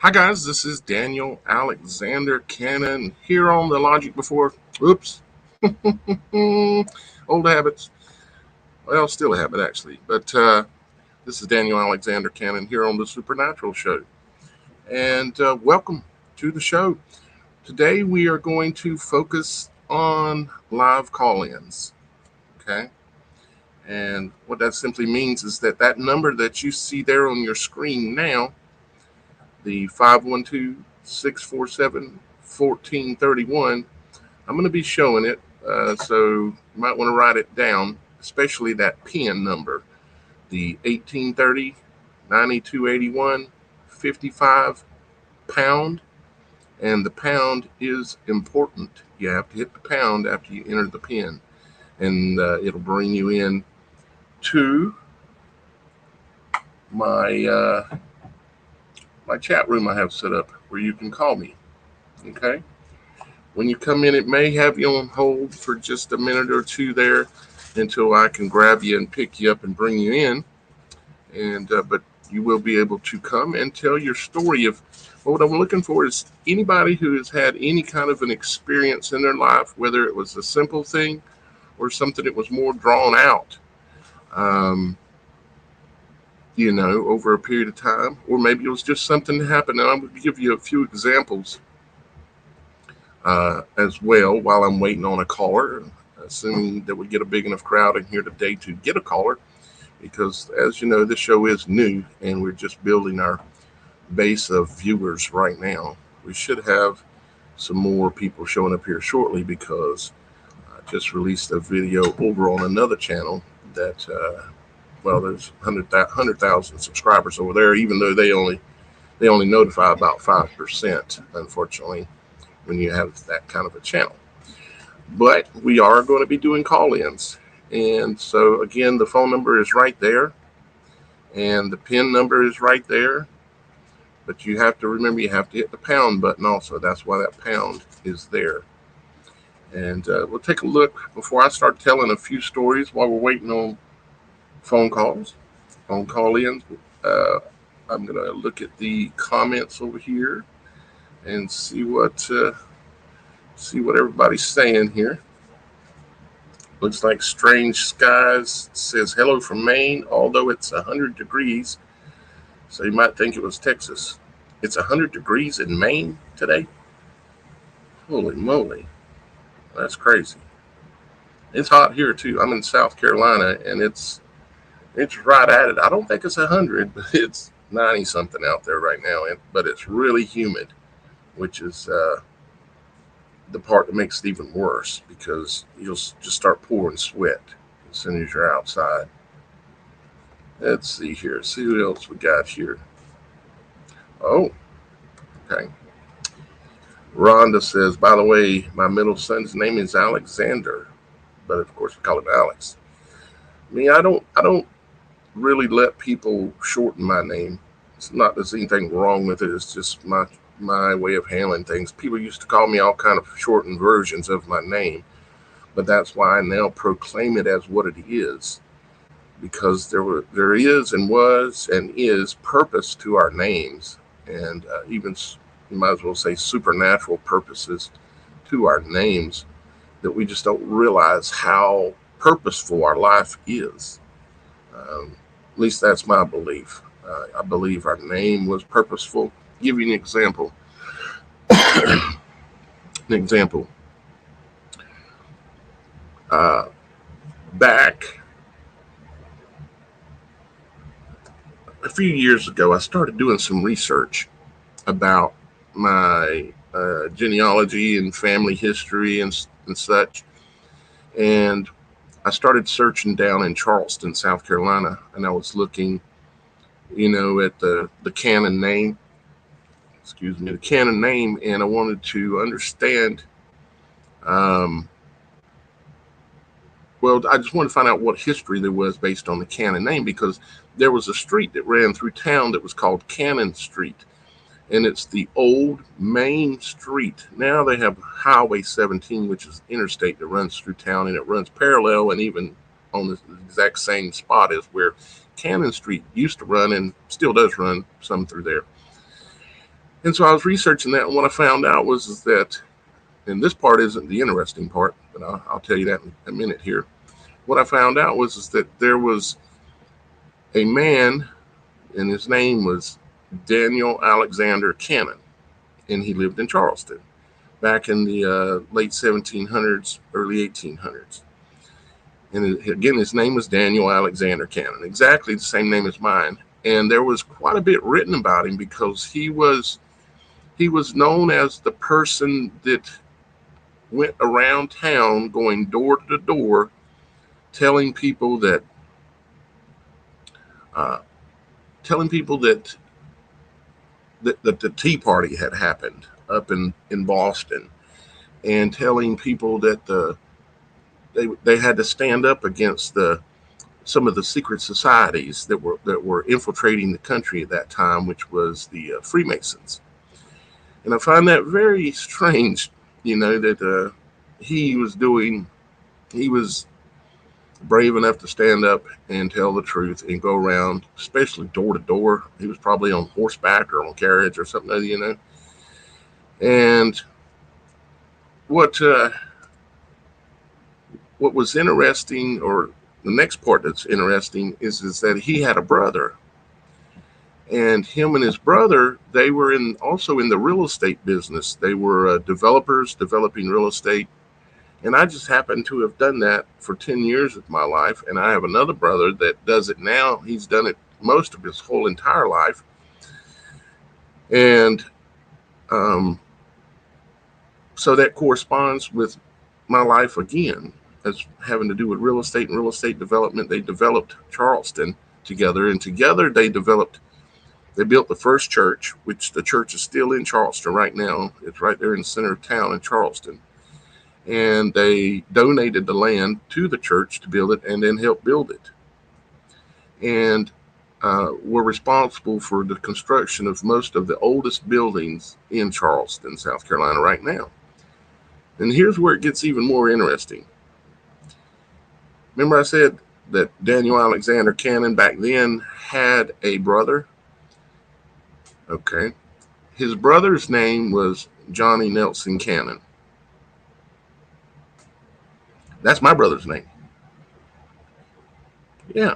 Hi guys, this is Daniel Alexander Cannon here on the Logic Before. Oops. Old habits. Well, still a habit actually. But this is Daniel Alexander Cannon here on the Supernatural Show. And welcome to the show. Today we are going to focus on live call-ins. Okay. And what that simply means is that number that you see there on your screen now, the 512-647-1431. I'm going to be showing it, so you might want to write it down, especially that PIN number, the 1830 9281 55 pound. And the pound is important. You have to hit the pound after you enter the PIN, and it'll bring you in to my chat room I have set up where you can call me. Okay. When you come in, it may have you on hold for just a minute or two there until I can grab you and pick you up and bring you in. And but you will be able to come and tell your story. What I'm looking for is anybody who has had any kind of an experience in their life, whether it was a simple thing or something that was more drawn out, over a period of time, or maybe it was just something that happened. And I'm going to give you a few examples as well while I'm waiting on a caller, assuming that we get a big enough crowd in here today to get a caller, because as you know, this show is new and we're just building our base of viewers right now. We should have some more people showing up here shortly because I just released a video over on another channel that, there's 100,000 subscribers over there, even though they only notify about 5%, unfortunately, when you have that kind of a channel. But we are going to be doing call-ins. And so, again, the phone number is right there. And the PIN number is right there. But you have to remember, you have to hit the pound button also. That's why that pound is there. And we'll take a look before I start telling a few stories while we're waiting on phone calls, on call-ins. I'm going to look at the comments over here and see what everybody's saying here. Looks like Strange Skies says hello from Maine, although it's 100 degrees. So you might think it was Texas. It's 100 degrees in Maine today. Holy moly. That's crazy. It's hot here too. I'm in South Carolina and it's right at it. I don't think it's 100, but it's 90 something out there right now. But it's really humid, which is the part that makes it even worse because you'll just start pouring sweat as soon as you're outside. Let's see here. See who else we got here. Oh, okay. Rhonda says, by the way, my middle son's name is Alexander, but of course we call him Alex. I don't really let people shorten my name. It's not there's anything wrong with it. It's just my way of handling things. People used to call me all kind of shortened versions of my name, but that's why I now proclaim it as what it is, because there is and was and is purpose to our names, and even you might as well say supernatural purposes to our names that we just don't realize how purposeful our life is. At least that's my belief. I believe our name was purposeful. I'll give you an example. Back a few years ago, I started doing some research about my genealogy and family history and such. And I started searching down in Charleston, South Carolina, and I was looking, at the canon name. The canon name, and I wanted to understand. I just wanted to find out what history there was based on the canon name, because there was a street that ran through town that was called Cannon Street, and it's the old main street. Now they have Highway 17, which is interstate that runs through town, and it runs parallel and even on the exact same spot as where Cannon Street used to run and still does run some through there. And so I was researching that, and what I found out is that, and this part isn't the interesting part, but I'll tell you that in a minute here. What I found out is that there was a man, and his name was Daniel Alexander Cannon, and he lived in Charleston back in the late 1700s, early 1800s. And again, his name was Daniel Alexander Cannon, exactly the same name as mine. And there was quite a bit written about him because he was known as the person that went around town going door to door telling people that uh, that the Tea Party had happened up in Boston, and telling people that they had to stand up against some of the secret societies that were infiltrating the country at that time, which was the Freemasons. And I find that very strange, that he was brave enough to stand up and tell the truth and go around, especially door to door. He was probably on horseback or on carriage or something, And what was interesting, or the next part that's interesting, is that he had a brother, and him and his brother, they were also in the real estate business. They were developers developing real estate. And I just happened to have done that for 10 years of my life. And I have another brother that does it now. He's done it most of his whole entire life. And so that corresponds with my life again, as having to do with real estate and real estate development. They developed Charleston together. And together they built the first church, which the church is still in Charleston right now. It's right there in the center of town in Charleston. And they donated the land to the church to build it and then helped build it. And were responsible for the construction of most of the oldest buildings in Charleston, South Carolina right now. And here's where it gets even more interesting. Remember I said that Daniel Alexander Cannon back then had a brother? Okay. His brother's name was Johnny Nelson Cannon. That's my brother's name. Yeah.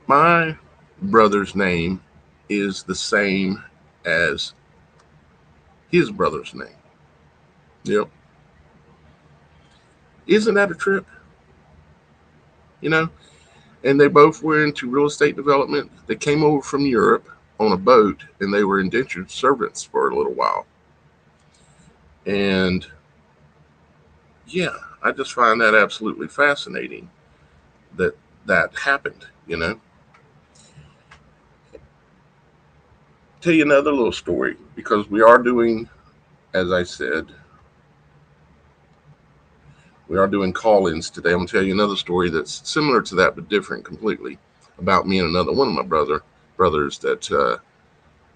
My brother's name is the same as his brother's name. Yep. Isn't that a trip? And they both were into real estate development. They came over from Europe on a boat, and they were indentured servants for a little while. And yeah, I just find that absolutely fascinating that happened, Tell you another little story, because we are doing, as I said, we are doing call-ins today. I'm going to tell you another story that's similar to that but different completely, about me and another one of my brothers that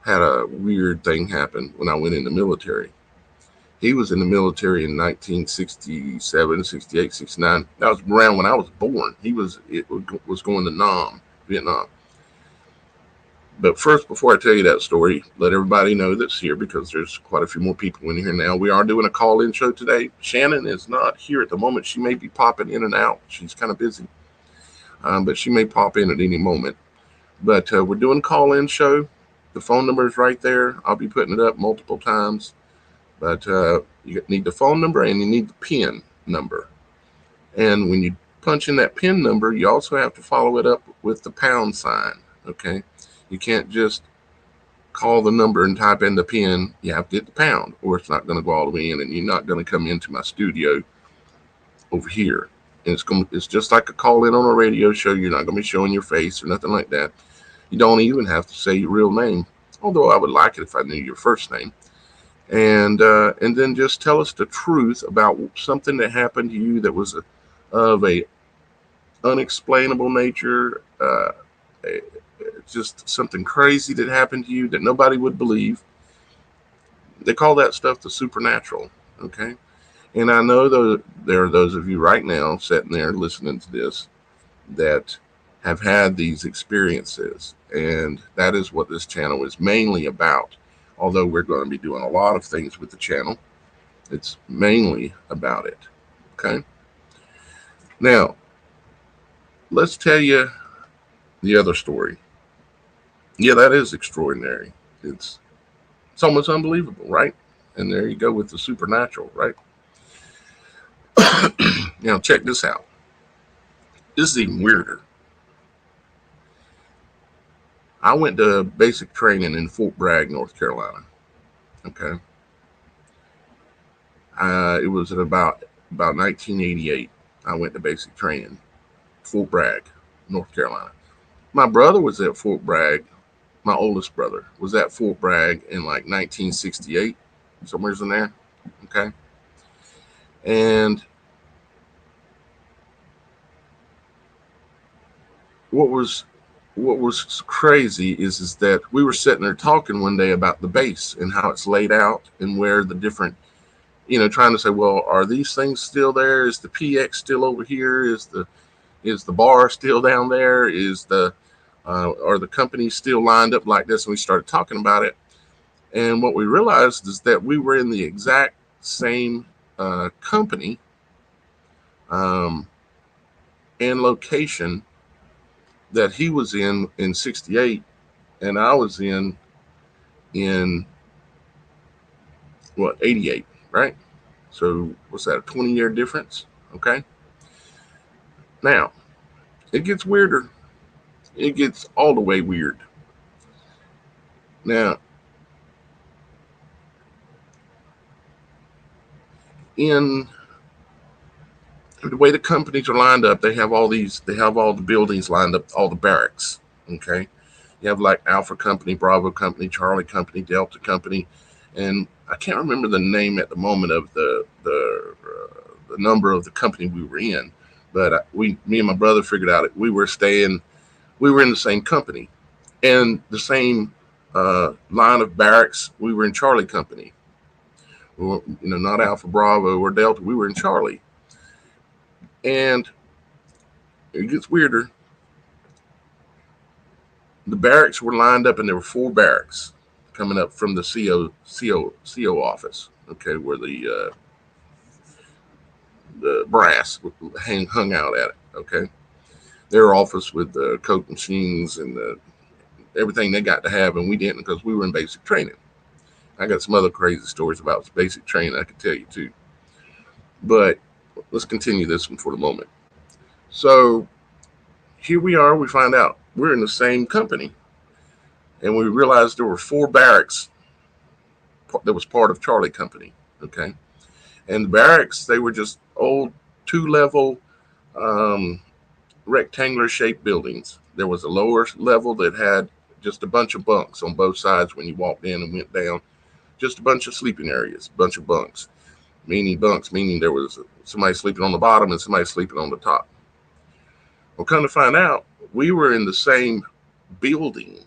had a weird thing happen when I went in the military. He was in the military in 1967, 68, 69. That was around when I was born. It was going to Vietnam. But first, before I tell you that story, let everybody know that's here, because there's quite a few more people in here now. We are doing a call-in show today. Shannon is not here at the moment. She may be popping in and out. She's kind of busy, but she may pop in at any moment. But we're doing a call-in show. The phone number is right there. I'll be putting it up multiple times. But you need the phone number and you need the PIN number. And when you punch in that PIN number, you also have to follow it up with the pound sign, okay? You can't just call the number and type in the PIN. You have to hit the pound, or it's not going to go all the way in, and you're not going to come into my studio over here. And it's just like a call-in on a radio show. You're not going to be showing your face or nothing like that. You don't even have to say your real name, although I would like it if I knew your first name. And then just tell us the truth about something that happened to you that was of a unexplainable nature, just something crazy that happened to you that nobody would believe. They call that stuff the supernatural, okay? And I know there are those of you right now sitting there listening to this that have had these experiences, and that is what this channel is mainly about. Although we're going to be doing a lot of things with the channel, it's mainly about it. Okay. Now, let's tell you the other story. Yeah, that is extraordinary. It's almost unbelievable, right? And there you go with the supernatural, right? Now, check this out. This is even weirder. I went to basic training in Fort Bragg, North Carolina. Okay. It was at about 1988. I went to basic training, Fort Bragg, North Carolina. My brother was at Fort Bragg. My oldest brother was at Fort Bragg in like 1968, somewhere's in there. Okay. And what was crazy is that we were sitting there talking one day about the base and how it's laid out and where the different, trying to say, well, are these things still there? Is the PX still over here? Is the bar still down there? Are the companies still lined up like this? And we started talking about it. And what we realized is that we were in the exact same company and location that he was in 68 and I was in what, 88, right? So what's that, a 20-year difference? Okay. Now, it gets weirder. It gets all the way weird. Now, in the way the companies are lined up, they have all the buildings lined up, all the barracks. Okay. You have like Alpha Company, Bravo Company, Charlie Company, Delta Company, and I can't remember the name at the moment of the number of the company we were in, but me and my brother figured out we were in the same company and the same line of barracks. We were in Charlie Company. We were, not Alpha, Bravo, or Delta. We were in Charlie, and it gets weirder. The barracks were lined up, and there were 4 barracks coming up from the CO office. Okay, where the brass hung out at it. Okay, their office with the Coke machines and everything they got to have, and we didn't because we were in basic training. I got some other crazy stories about basic training I could tell you too. But let's continue this one for the moment. So here we are. We find out we're in the same company, and we realized there were 4 barracks that was part of Charlie Company. Okay, and the barracks, they were just old 2-level rectangular shaped buildings. There was a lower level that had just a bunch of bunks on both sides when you walked in and went down. Just a bunch of sleeping areas, bunch of bunks, meaning there was somebody sleeping on the bottom and somebody sleeping on the top. Well, come to find out, we were in the same building,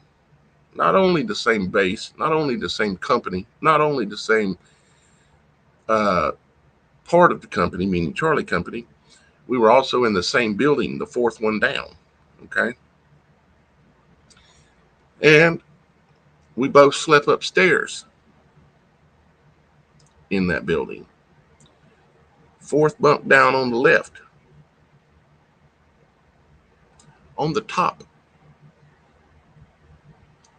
not only the same base, not only the same company, not only the same part of the company, meaning Charlie Company, we were also in the same building, the 4th one down. Okay. And we both slept upstairs in that building. 4th bunk down on the left. On the top.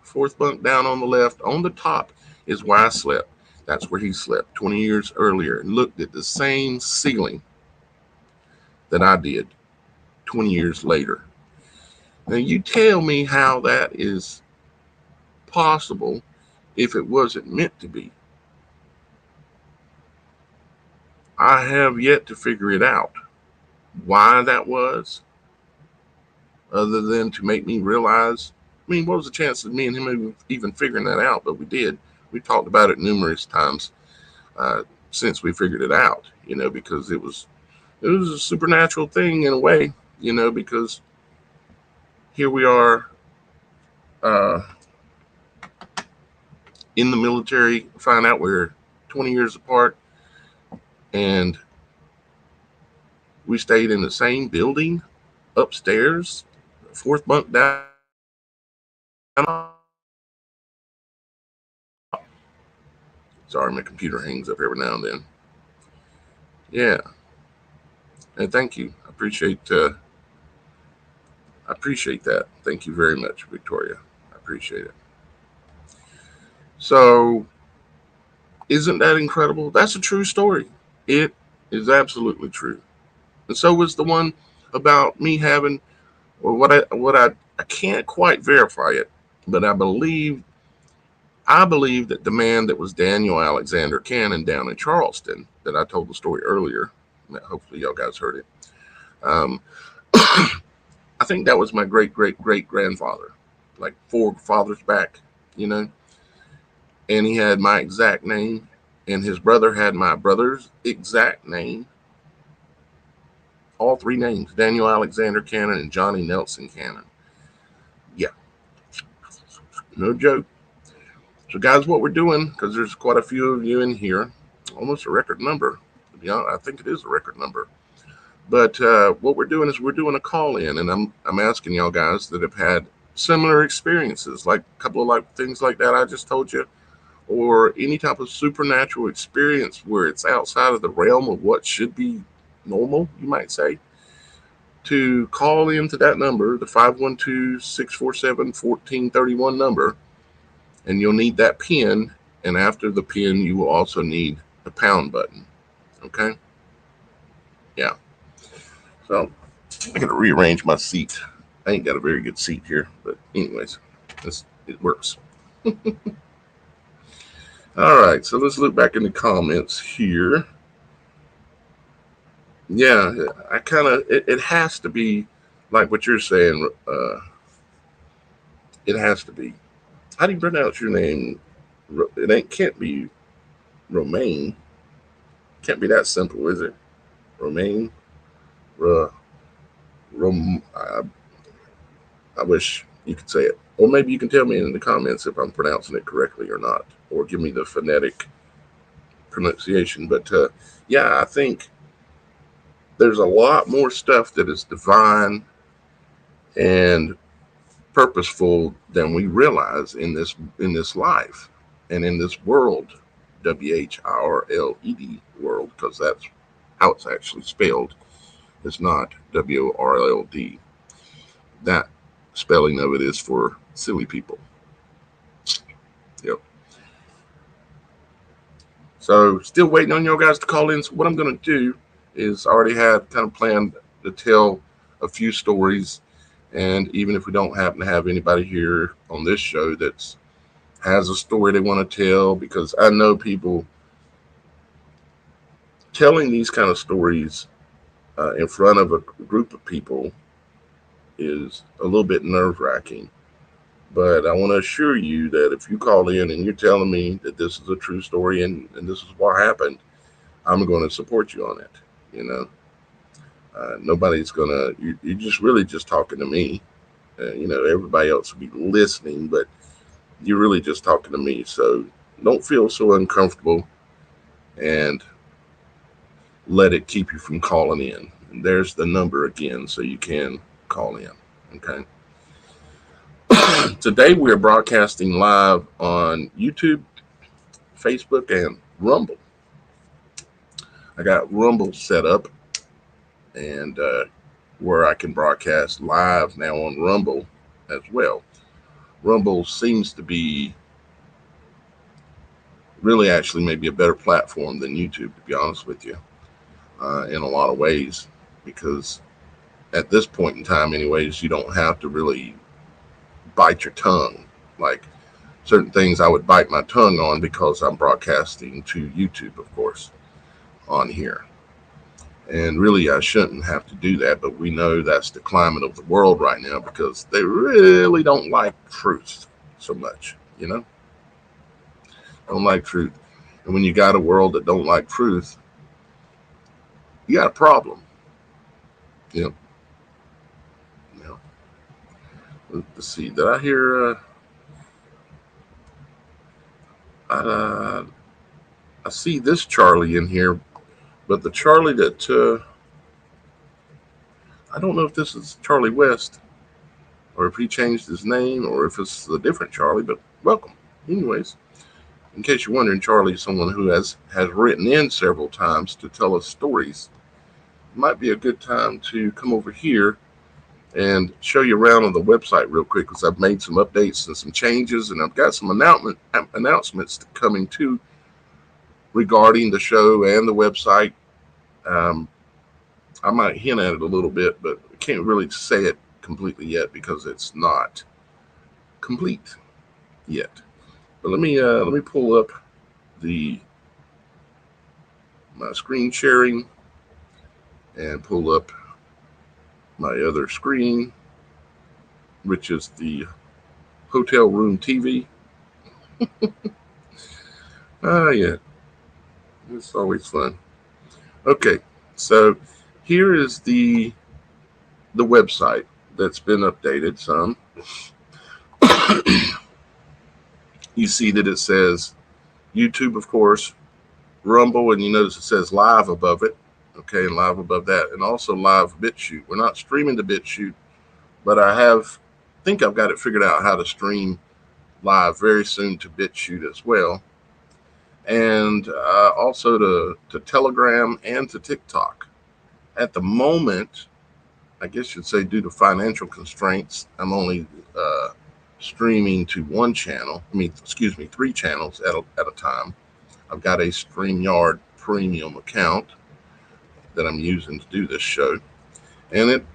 4th bunk down on the left. On the top is where I slept. That's where he slept 20 years earlier and looked at the same ceiling that I did 20 years later. Now, you tell me how that is possible if it wasn't meant to be. I have yet to figure it out why that was, other than to make me realize, what was the chance of me and him even figuring that out? But we did. We talked about it numerous times since we figured it out, because it was a supernatural thing in a way, because here we are in the military, find out we're 20 years apart, and we stayed in the same building upstairs fourth bunk down. Sorry, my computer hangs up every now and then. Yeah, and thank you. I appreciate that. Thank you very much, Victoria. I appreciate it. So, isn't that incredible? That's a true story. It is absolutely true. And so was the one about me having, or I can't quite verify it, but I believe that the man that was Daniel Alexander Cannon down in Charleston, that I told the story earlier, hopefully y'all guys heard it. I think that was my great grandfather, like 4 fathers back, you know. And he had my exact name, and his brother had my brother's exact name. All 3 names: Daniel Alexander Cannon and Johnny Nelson Cannon. Yeah, no joke. So, guys, what we're doing, because there's quite a few of you in here, almost a record number. To be honest, I think it is a record number. But what we're doing is we're doing a call in, and I'm asking y'all guys that have had similar experiences, like a couple of like things like that I just told you, or any type of supernatural experience where it's outside of the realm of what should be normal, you might say, to call into that number, the 512-647-1431 number, and you'll need that pin, and after the pin, you will also need the pound button. Okay? Yeah. So I got to rearrange my seat. I ain't got a very good seat here, but anyways, it works. All right, so let's look back in the comments here. Yeah, I kind of it has to be like what you're saying. It has to be. How do you pronounce your name? Can't be Romaine. Can't be that simple, is it? Romaine. I wish you could say it, or maybe you can tell me in the comments if I'm pronouncing it correctly or not, or give me the phonetic pronunciation. But yeah, I think there's a lot more stuff that is divine and purposeful than we realize in this life and in this world, WHRLED world, because that's how it's actually spelled. It's not WORLD. That spelling of it is for silly people. Yep. So still waiting on you guys to call in. So what I'm going to do is I already had kind of planned to tell a few stories. And even if we don't happen to have anybody here on this show that has a story they want to tell, because I know people telling these kind of stories in front of a group of people is a little bit nerve-wracking. But I want to assure you that if you call in and you're telling me that this is a true story and this is what happened, I'm going to support you on it. You know, nobody's going to, you're just really just talking to me. You know, everybody else will be listening, but you're really just talking to me. So don't feel so uncomfortable and let it keep you from calling in. And there's the number again, so you can call in. Okay. Today we are broadcasting live on YouTube, Facebook, and Rumble. I got Rumble set up, and where I can broadcast live now on Rumble as well. Rumble seems to be really actually maybe a better platform than YouTube, to be honest with you, in a lot of ways, because at this point in time, anyways, you don't have to really bite your tongue. Like certain things I would bite my tongue on because I'm broadcasting to YouTube, of course, on here. And really, I shouldn't have to do that, but we know that's the climate of the world right now because they really don't like truth so much, you know? Don't like truth. And when you got a world that don't like truth, you got a problem. You know? Let's see. Did I hear? I see this Charlie in here, but the Charlie that I don't know if this is Charlie West. or if he changed his name, or if it's a different Charlie, but welcome. Anyways, in case you're wondering, Charlie is someone who has written in several times to tell us stories. It might be a good time to come over here and show you around on the website real quick, because I've made some updates and some changes, and I've got some announcements coming too regarding the show and the website. I might hint at it a little bit, but I can't really say it completely yet because it's not complete yet. But let me pull up my screen sharing and pull up my other screen, which is the hotel room TV. Yeah, it's always fun. Okay, so here is the website that's been updated some. You see that it says YouTube, of course, Rumble, and you notice it says live above it. Okay, and live above that, and also live BitChute. We're not streaming to BitChute, but I think I've got it figured out how to stream live very soon to BitChute as well, and also to Telegram and to TikTok. At the moment, I guess you'd say due to financial constraints, I'm only streaming to one channel. Three channels at a time. I've got a StreamYard premium account that I'm using to do this show, and it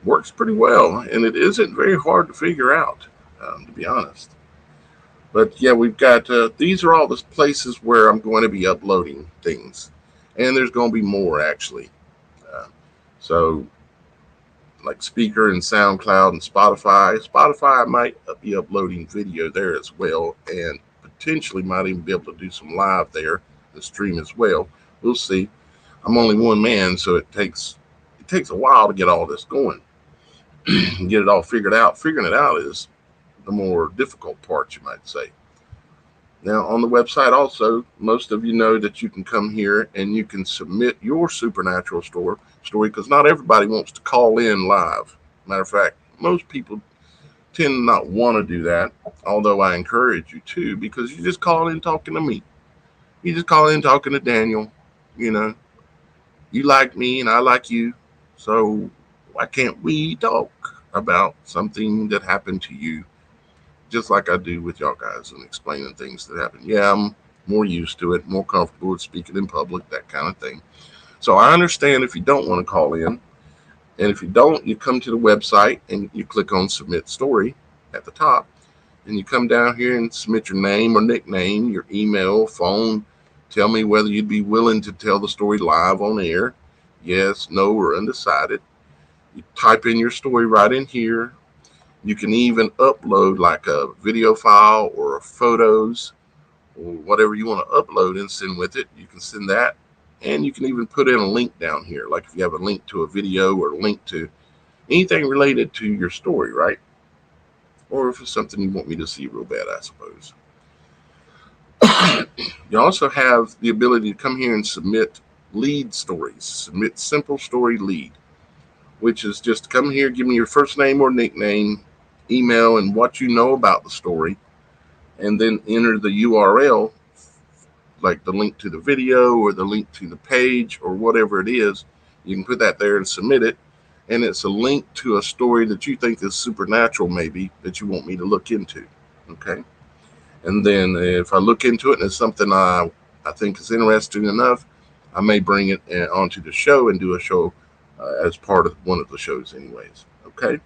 works pretty well, and it isn't very hard to figure out, to be honest. But yeah, we've got these are all the places where I'm going to be uploading things, and there's going to be more actually. So like Speaker and SoundCloud and Spotify. Spotify, I might be uploading video there as well, and potentially might even be able to do some live there, the stream as well. We'll see. I'm only one man, so it takes a while to get all this going and get it all figured out. Figuring it out is the more difficult part, you might say. Now, on the website also, most of you know that you can come here and you can submit your supernatural story, because not everybody wants to call in live. Matter of fact, most people tend to not want to do that, although I encourage you to, because you just call in talking to me. You just call in talking to Daniel. You know, you like me and I like you, so why can't we talk about something that happened to you, just like I do with y'all guys, and explaining things that happen. Yeah, I'm more used to it, more comfortable with speaking in public, that kind of thing. So I understand if you don't want to call in. And if you don't, you come to the website and you click on Submit Story at the top. And you come down here and submit your name or nickname, your email, phone. Tell me whether you'd be willing to tell the story live on air. Yes, no, or undecided. You type in your story right in here. You can even upload like a video file or photos or whatever you want to upload and send with it. You can send that. And you can even put in a link down here, like if you have a link to a video or a link to anything related to your story, right? Or if it's something you want me to see real bad, I suppose. You also have the ability to come here and submit lead stories, submit simple story lead, which is just come here, give me your first name or nickname, email, and what you know about the story, and then enter the URL, like the link to the video or the link to the page or whatever it is. You can put that there and submit it, and it's a link to a story that you think is supernatural, maybe, that you want me to look into. Okay, and then if I look into it and it's something I think is interesting enough, I may bring it onto the show and do a show as part of one of the shows anyways. Okay,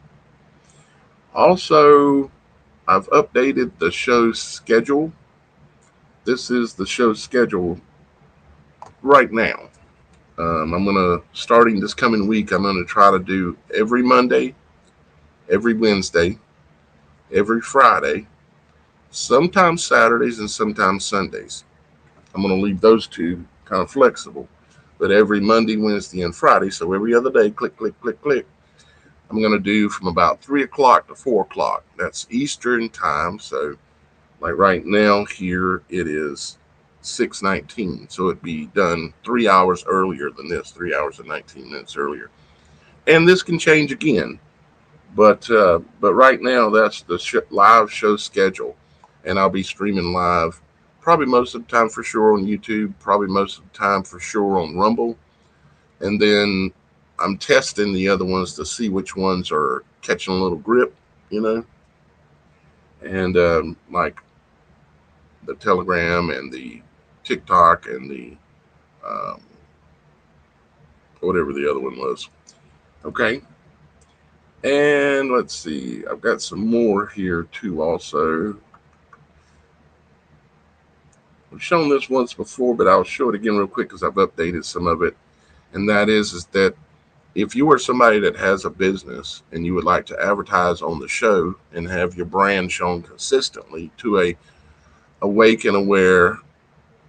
also I've updated the show's schedule. This is the show's schedule right now. I'm going to, starting this coming week, I'm going to try to do every Monday, every Wednesday, every Friday, sometimes Saturdays and sometimes Sundays. I'm going to leave those two kind of flexible, but every Monday, Wednesday, and Friday, so every other day, click, click, click, click, I'm going to do from about 3 o'clock to 4 o'clock. That's Eastern time, so like right now here it is 6:19, so it'd be done 3 hours earlier than this, 3 hours and 19 minutes earlier. And this can change again, But right now that's the live show schedule, and I'll be streaming live, probably most of the time for sure on YouTube, probably most of the time for sure on Rumble, and then I'm testing the other ones to see which ones are catching a little grip, you know, and like the Telegram and the TikTok and the um, whatever the other one was. Okay, and let's see, I've got some more here too. Also, I've shown this once before, but I'll show it again real quick because I've updated some of it. And that is that if you are somebody that has a business and you would like to advertise on the show and have your brand shown consistently to a awake and aware,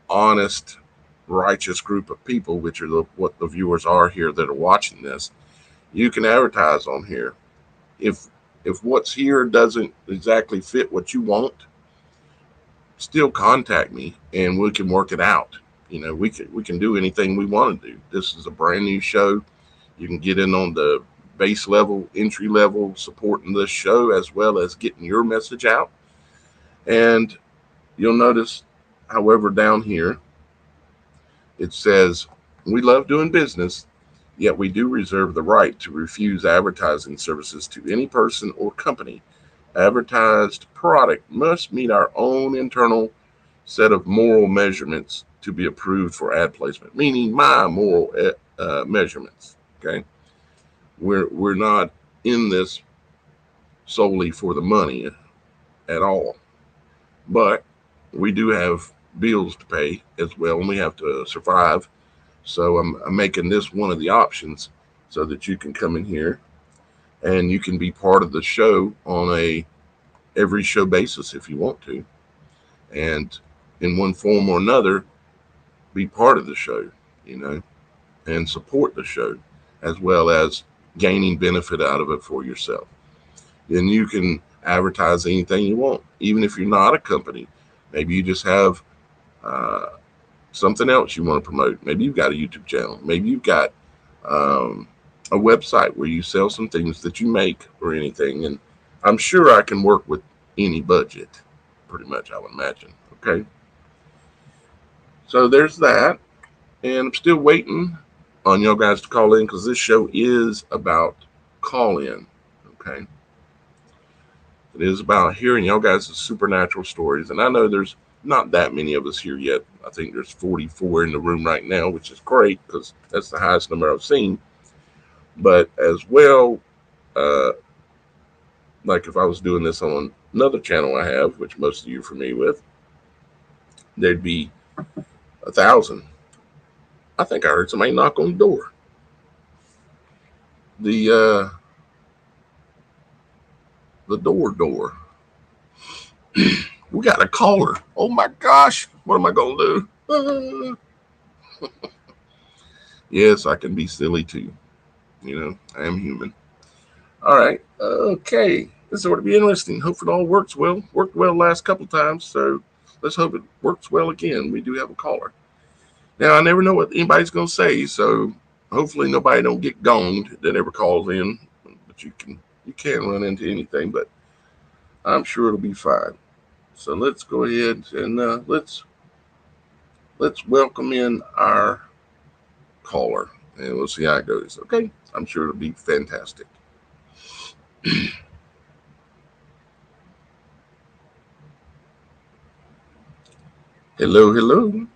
honest, righteous group of people, which are what the viewers are here that are watching this, you can advertise on here. If if what's here doesn't exactly fit what you want, still contact me and we can work it out. You know, we can do anything we want to do. This is a brand new show. You can get in on the base level, entry level, supporting this show as well as getting your message out. And you'll notice, however, down here it says, we love doing business, yet we do reserve the right to refuse advertising services to any person or company. Advertised product must meet our own internal set of moral measurements to be approved for ad placement, meaning my moral measurements. Okay, we're not in this solely for the money at all, but we do have bills to pay as well, and we have to survive. So I'm making this one of the options so that you can come in here and you can be part of the show on a every show basis if you want to, and in one form or another be part of the show, you know, and support the show as well as gaining benefit out of it for yourself. Then you can advertise anything you want, even if you're not a company. Maybe you just have uh, something else you want to promote. Maybe you've got a YouTube channel. Maybe you've got um, a website where you sell some things that you make or anything. And I'm sure I can work with any budget, pretty much, I would imagine. Okay. So there's that. And I'm still waiting on y'all guys to call in because this show is about call in. Okay. It is about hearing y'all guys' supernatural stories. And I know there's not that many of us here yet. I think there's 44 in the room right now, which is great because that's the highest number I've seen. But as well, uh, like if I was doing this on another channel I have, which most of you are familiar with, there'd be 1,000. I think I heard somebody knock on the door. The the door. We got a caller. Oh my gosh, what am I gonna do? Yes, I can be silly too. You know, I am human. All right. Okay. This is going to be interesting. Hope it all works well. Worked well last couple times, so let's hope it works well again. We do have a caller. Now I never know what anybody's going to say, so hopefully nobody don't get gonged that ever calls in. But you can run into anything, but I'm sure it'll be fine. So let's go ahead and let's welcome in our caller, and we'll see how it goes. Okay, I'm sure it'll be fantastic. Hello, hello.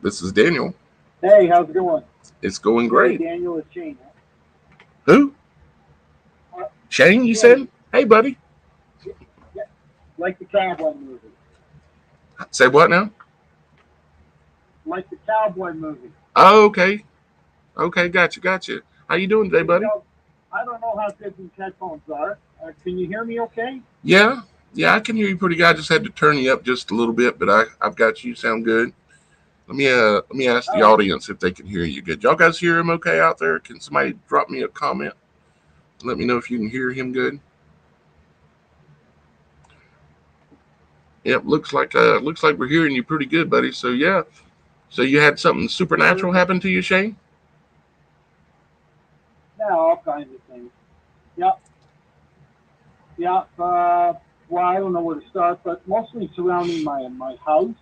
This is Daniel. Hey, how's it going? It's going great. Hey, Daniel, it's Shane. Who? Shane, you said? Hey, buddy. Yeah, like the cowboy movie. Say what now? Like the cowboy movie. Oh, okay. Okay, gotcha. How you doing today, buddy? I don't know how good these headphones are. Can you hear me okay? Yeah, I can hear you pretty good. I just had to turn you up just a little bit, but I've got you. Sound good. Let me ask the audience if they can hear you good. Y'all guys hear him okay out there? Can somebody drop me a comment? Let me know if you can hear him good. Yep, looks like we're hearing you pretty good, buddy. So yeah. So you had something supernatural happen to you, Shane? Yeah, all kinds of things. Yep. Yeah. Well, I don't know where to start, but mostly surrounding my house.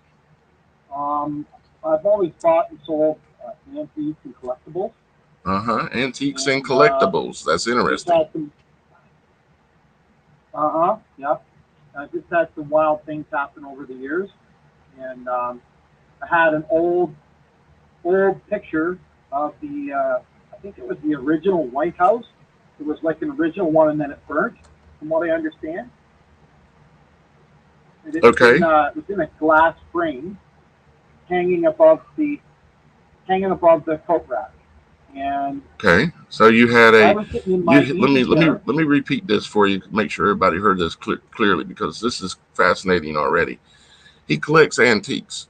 Um, I've always bought and sold antiques and collectibles, Antiques and and collectibles. That's I just interesting. had some. Yeah. I just had some wild things happen over the years, and I had an old picture of the. I think it was the original White House. It was like an original one, and then it burnt, from what I understand. And Okay. it was in a glass frame, hanging above the coat rack. And Okay. So you had I a was sitting in you my let easy me let me chair. let me repeat this for you. Make sure everybody heard this clearly because this is fascinating already. He collects antiques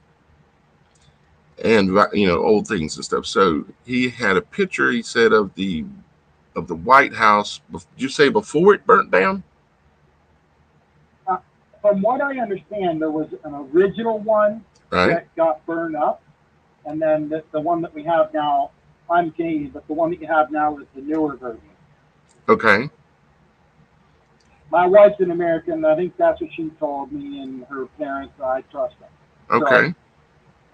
and old things and stuff. So he had a picture. He said of the White House. Did you say before it burnt down? Uh, from what I understand, there was an original one Right. that got burned up, and then the one that we have now. I'm Canadian, but the one that you have now is the newer version. Okay. My wife's an American. I think that's what she told me, and her parents. I trust them. So, Okay.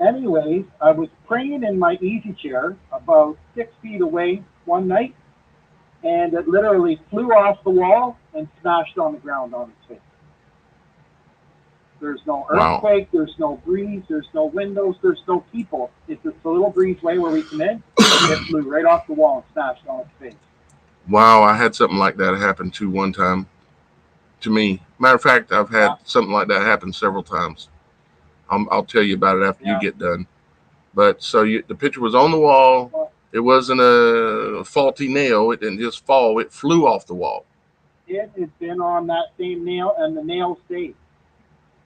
anyways, I was praying in my easy chair about 6 feet away one night, and it literally flew off the wall and smashed on the ground on its face. There's no Wow. earthquake, there's no breeze, there's no windows, there's no people. It's just a little breezeway where we come in. It flew right off the wall and smashed on its face. Wow. I had something like that happen to one time to me. Matter of fact, I've Yeah, had something like that happen several times. I'll tell you about it after you yeah. get done. But the picture was on the wall. Well, It wasn't a faulty nail. It didn't just fall. It flew off the wall. it had been on that same nail, and the nail stayed.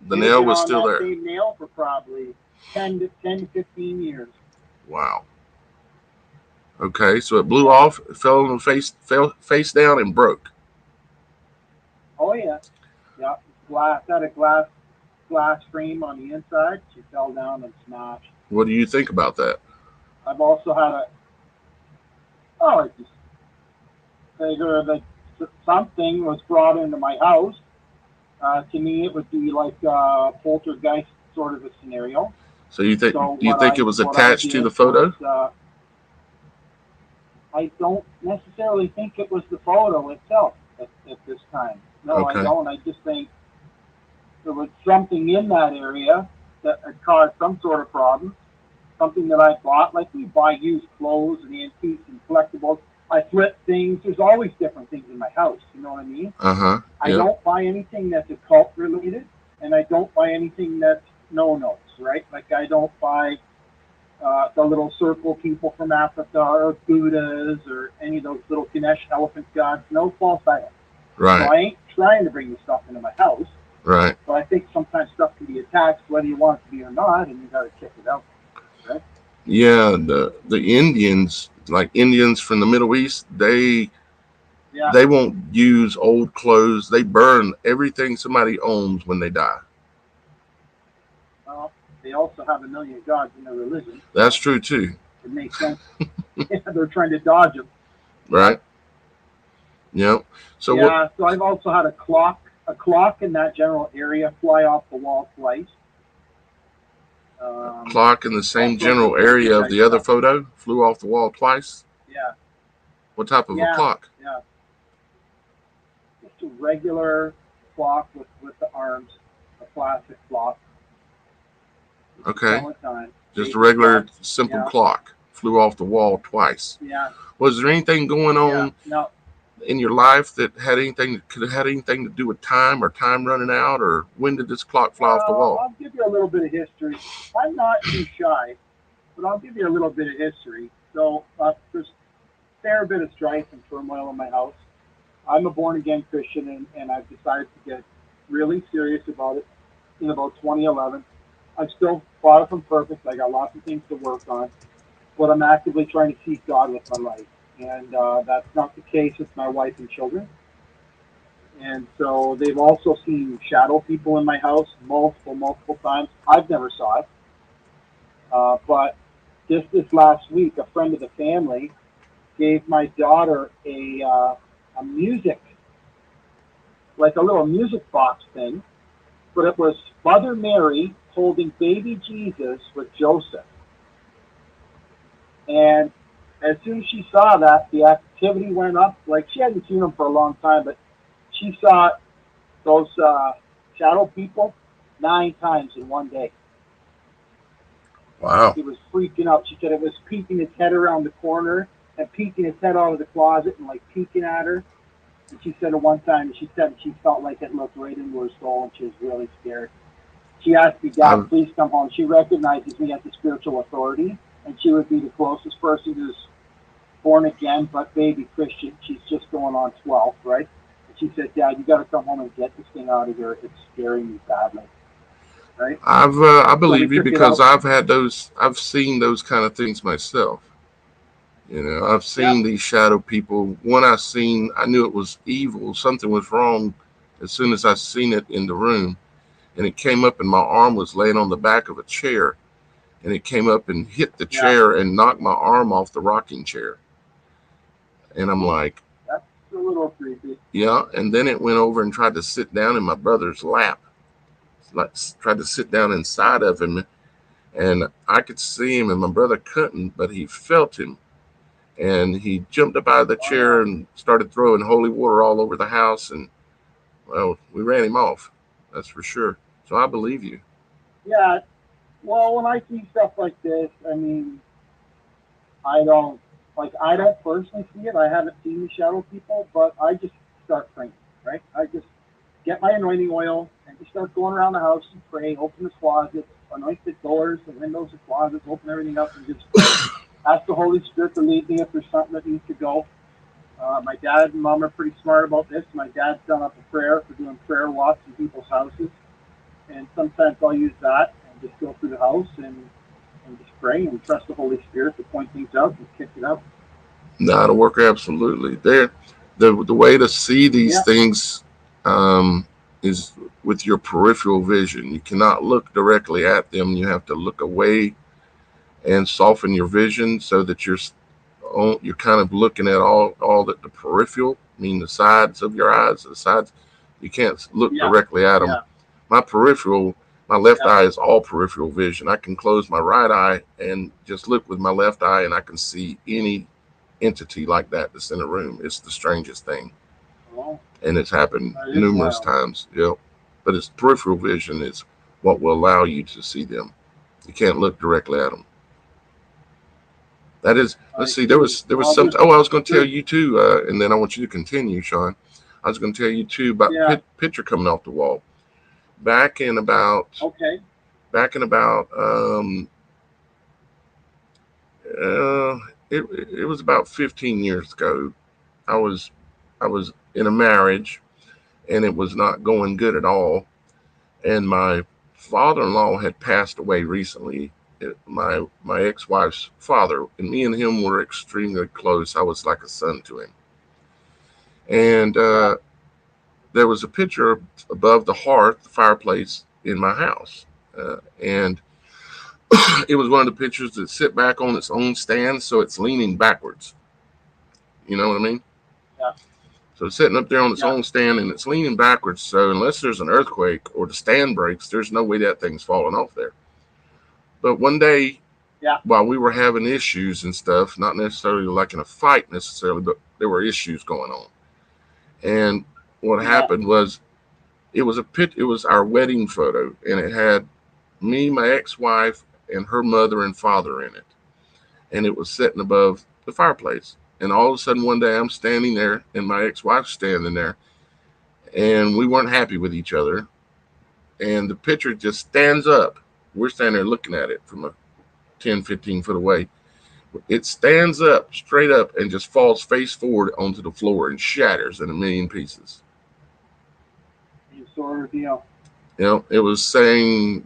The It had nail been was on still that there. same nail for probably 10 to 15 years. Wow. Okay, so it blew Yeah. off, it fell on the fell face down, and broke. Oh yeah. Yeah. Glass had a glass frame on the inside. She fell down and smashed. What do you think about that? I've also had a I just figure that something was brought into my house. To me, it would be like a poltergeist sort of a scenario. So you think So do you think it was what I attached to the did was photo? I don't necessarily think it was the photo itself at this time. No, I Okay. don't. I just think there was something in that area that had caused some sort of problem. Something that I bought, like we buy used clothes and antiques and collectibles. I flip things. There's always different things in my house. You know what I mean? Uh-huh. I Yep. don't buy anything that's occult related, and I don't buy anything that's no nos, right? Like I don't buy the little circle people from Africa or Buddhas or any of those little Ganesh elephant gods. No false items. So Right. I ain't trying to bring the stuff into my house. Right. But I think sometimes stuff can be attached whether you want it to be or not, and you got to check it out, right? Yeah, the Indians, like Indians from the Middle East, Yeah. they won't use old clothes. They burn everything somebody owns when they die. Well, they also have a million gods in their religion, That's so true too. it makes sense. Yeah, they're trying to dodge them. Yeah. Right? Yep. So what Yeah. So I've also had a clock in that general area fly off the wall twice. Um, clock in the all same sorts of general area of poltergeist the other stuff. photo flew off the wall twice? Yeah. What type of a Yeah. clock? Yeah. Just a regular clock with the arms, a plastic clock. You can Okay. tell the time. Just a Sacred regular clock. simple Yeah. clock flew off the wall twice. Yeah. Was there anything going Yeah. on No. in your life that could have had anything to do with time or time running out, or when did this clock fly off the Well, wall? I'll give you a little bit of history. I'm not too shy, but I'll give you a little bit of history. So there's a fair bit of strife and turmoil in my house. I'm a born again Christian, and I've decided to get really serious about it in about 2011. I'm still far from perfect. I got lots of things to work on, but I'm actively trying to seek God with my life. And that's not the case with my wife and children. And so they've also seen shadow people in my house multiple times. I've never saw it, but just this last week, a friend of the family gave my daughter a music like a little music box thing, but it was Mother Mary holding baby Jesus with Joseph. And as soon as she saw that, the activity went up. Like she hadn't seen them for a long time, but she saw those shadow people 9 times in one day. Wow. He was freaking out. She said it was peeking its head around the corner and peeking its head out of the closet and like peeking at her. And she said at one time, she said she felt like it looked right into her soul and she was really scared. She asked me, Dad, I've please come home. She recognizes me as a spiritual authority and she would be the closest person who's born again, but baby Christian. She's just going on 12, right? And she said, Dad, you got to come home and get this thing out of here. It's scaring me badly, right? I So we believe you took it because out. I've had those. I've seen those kind of things myself. I've Yep, seen these shadow people. One I seen, I knew it was evil. Something was wrong as soon as I seen it in the room, and it came up, and my arm was laying on the back of a chair, and it came up and hit the yeah. chair and knocked my arm off the rocking chair. And I'm Ooh, like, that's a little creepy. yeah. And then it went over and tried to sit down in my brother's lap, like tried to sit down inside of him, and I could see him, and my brother couldn't, but he felt him, and he jumped up out of the chair Wow. and started throwing holy water all over the house, and well, we ran him off. That's for sure. So I believe you. Yeah. Well, when I see stuff like this, I mean, I don't I don't personally see it. I haven't seen the shadow people, but I just start praying, right? I just get my anointing oil and just start going around the house and pray, open the closets, anoint the doors, the windows, the closets, open everything up and just pray. Ask the Holy Spirit to lead me if there's something that needs to go. My dad and mom are pretty smart about this. My dad's done up a prayer for doing prayer walks in people's houses, and sometimes I'll use that and just go through the house and just pray and trust the Holy Spirit to point things out and kick it out. Now to work absolutely. There, the way to see these Yeah, things is with your peripheral vision. You cannot look directly at them. You have to look away and soften your vision so that you're kind of looking at all the peripheral, I mean the sides of your eyes, the sides. You can't look yeah, directly at them. yeah, My peripheral, my left yeah. eye is all peripheral vision. I can close my right eye and just look with my left eye, and I can see any entity like that that's in a room. It's the strangest thing, Well, and it's happened that is numerous wild. times. But it's peripheral vision is what will allow you to see them. You can't look directly at them. That is, let's I see. There see. was there was Well, something. Oh, I was going to tell there's, you too, and then I want you to continue, Sean. I was going to tell you too about yeah, picture coming off the wall back in about okay, back in about uh, it it was about 15 years ago. I was I was in a marriage and it was not going good at all. And my father-in-law had passed away recently. My ex-wife's father, and me and him were extremely close. I was like a son to him. And yeah, there was a picture above the hearth, the fireplace in my house, and it was one of the pictures that sit back on its own stand, so it's leaning backwards. You know what I mean? yeah, So it's sitting up there on its yeah, own stand and it's leaning backwards. So unless there's an earthquake or the stand breaks, there's no way that thing's falling off there. But one day, yeah, while we were having issues and stuff, not necessarily like in a fight necessarily, but there were issues going on. And what yeah. happened was it was our wedding photo, and it had me, my ex-wife, and her mother and father in it. And it was sitting above the fireplace. And all of a sudden one day I'm standing there and my ex-wife's standing there, and we weren't happy with each other. And the picture just stands up. We're standing there looking at it from a 10, 15 foot away. It stands up straight up and just falls face forward onto the floor and shatters in a million pieces. You sort of deal. It was saying,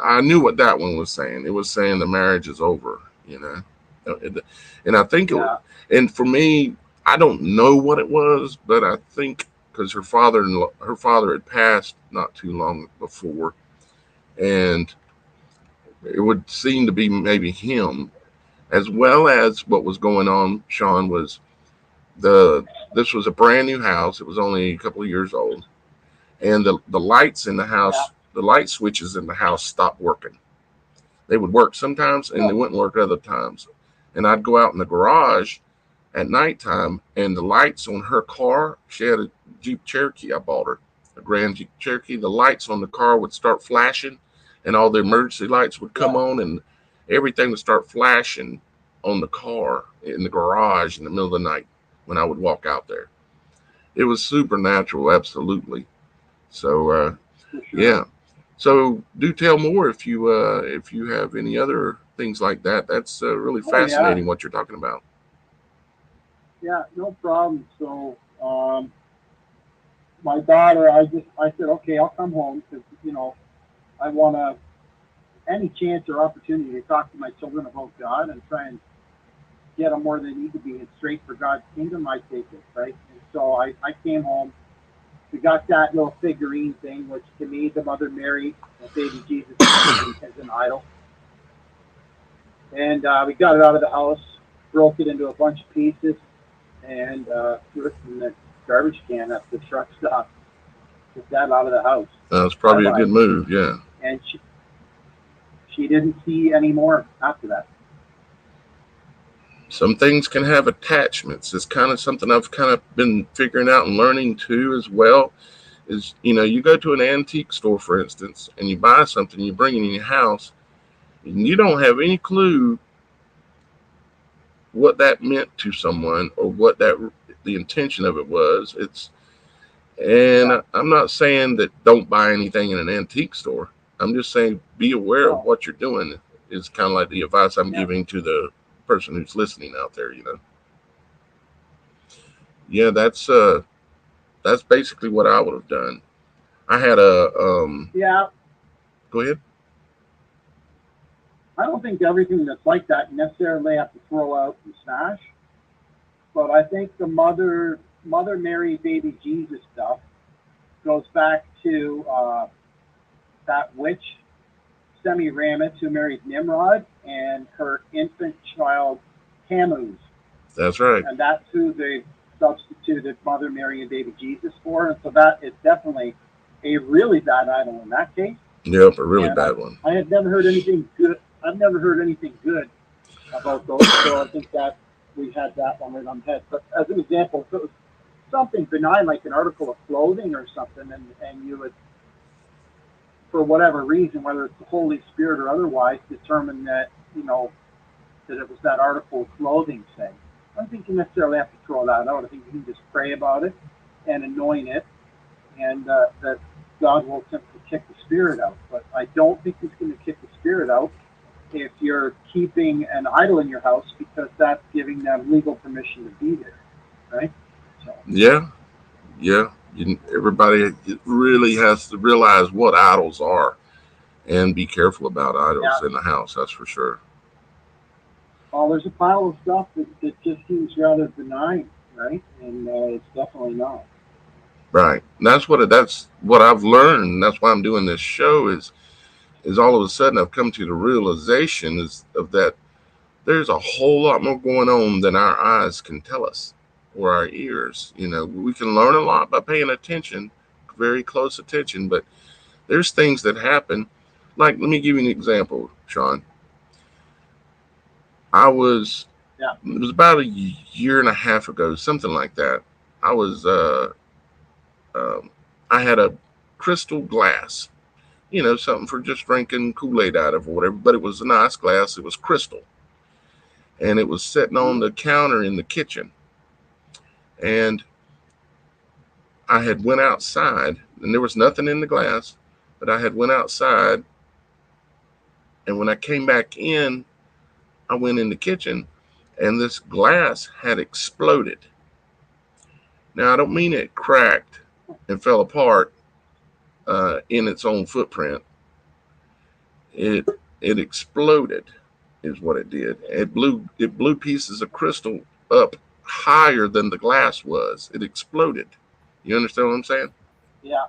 I knew what that one was saying. It was saying the marriage is over, you know. And I think Yeah, and for me, I don't know what it was, but I think because her father had passed not too long before, and it would seem to be maybe him, as well as what was going on, Sean, was the This was a brand new house. It was only a couple of years old, and the lights in the Yeah. house, the light switches in the house stopped working. They would work sometimes, and they Oh, wouldn't work other times. And I'd go out in the garage at nighttime, and the lights on her car, she had a Jeep Cherokee I bought her, a Grand Jeep Cherokee. The lights on the car would start flashing, and all the emergency lights would come yeah. on, and everything would start flashing on the car in the garage in the middle of the night when I would walk out there. It was supernatural, absolutely. So For sure. yeah. So do tell more if you have any other things like that. That's really Oh yeah. fascinating what you're talking about. Yeah. No problem. So my daughter, I said, okay, I'll come home because I want to any chance or opportunity to talk to my children about God and try and get them where they need to be and straight for God's kingdom. I take it right. And so I came home. We got that little figurine thing, which to me, the Mother Mary, the baby Jesus, is an idol. And we got it out of the house, broke it into a bunch of pieces, and threw it in the garbage can at the truck stop. Get that out of the house. It's Bye probably a bye. good move. Yeah. And she didn't see any more after that. Some things can have attachments. It's kind of something I've kind of been figuring out and learning too as well. Is you go to an antique store, for instance, and you buy something, you bring it in your house, and you don't have any clue what that meant to someone or what that the intention of it was. And Yeah. I'm not saying that don't buy anything in an antique store. I'm just saying be aware of No. what you're doing. Is kind of like the advice I'm Yeah. giving to the person who's listening out there. Yeah, that's basically what I would have done. I had a Yeah. go ahead. I don't think everything that's like that you necessarily have to throw out and smash, but I think the Mother Mary, baby Jesus stuff goes back to that witch Semiramis who married Nimrod and her infant child Tammuz, That's right. and that's who they substituted Mother Mary and baby Jesus for. And so that is definitely a really bad idol in that case. Yep, a really And bad one. I had never heard anything good. I've never heard anything good about those. So I think that we had that one right on the head. But as an example, if it was something benign like an article of clothing or something, and you would, for whatever reason, whether it's the Holy Spirit or otherwise, determine that that it was that article of clothing, say. I don't think you necessarily have to throw that out. I think you can just pray about it and anoint it, and that God will simply kick the spirit out. But I don't think He's going to kick the spirit out if you're keeping an idol in your house because that's giving them legal permission to be there, right? So Yeah, yeah. Everybody really has to realize what idols are and be careful about idols yeah, in the house. That's for sure. well, there's a pile of stuff that just seems rather benign, right? And it's definitely not. Right. And that's what I've learned. That's why I'm doing this show. Is all of a sudden I've come to the realization is of that there's a whole lot more going on than our eyes can tell us or our ears. We can learn a lot by paying attention, very close attention, but there's things that happen. Like, let me give you an example, Sean. I was, Yeah, it was about a year and a half ago, something like that. I was, um, I had a crystal glass, something for just drinking Kool Aid out of or whatever, but it was a nice glass. It was crystal. And it was sitting mm-hmm. on the counter in the kitchen. And I had went outside and there was nothing in the glass, but I had went outside, and when I came back in, I went in the kitchen and this glass had exploded. Now I don't mean it cracked and fell apart in its own footprint. It it exploded is what it did. It blew pieces of crystal up higher than the glass was. It exploded. You understand what I'm saying? Yeah,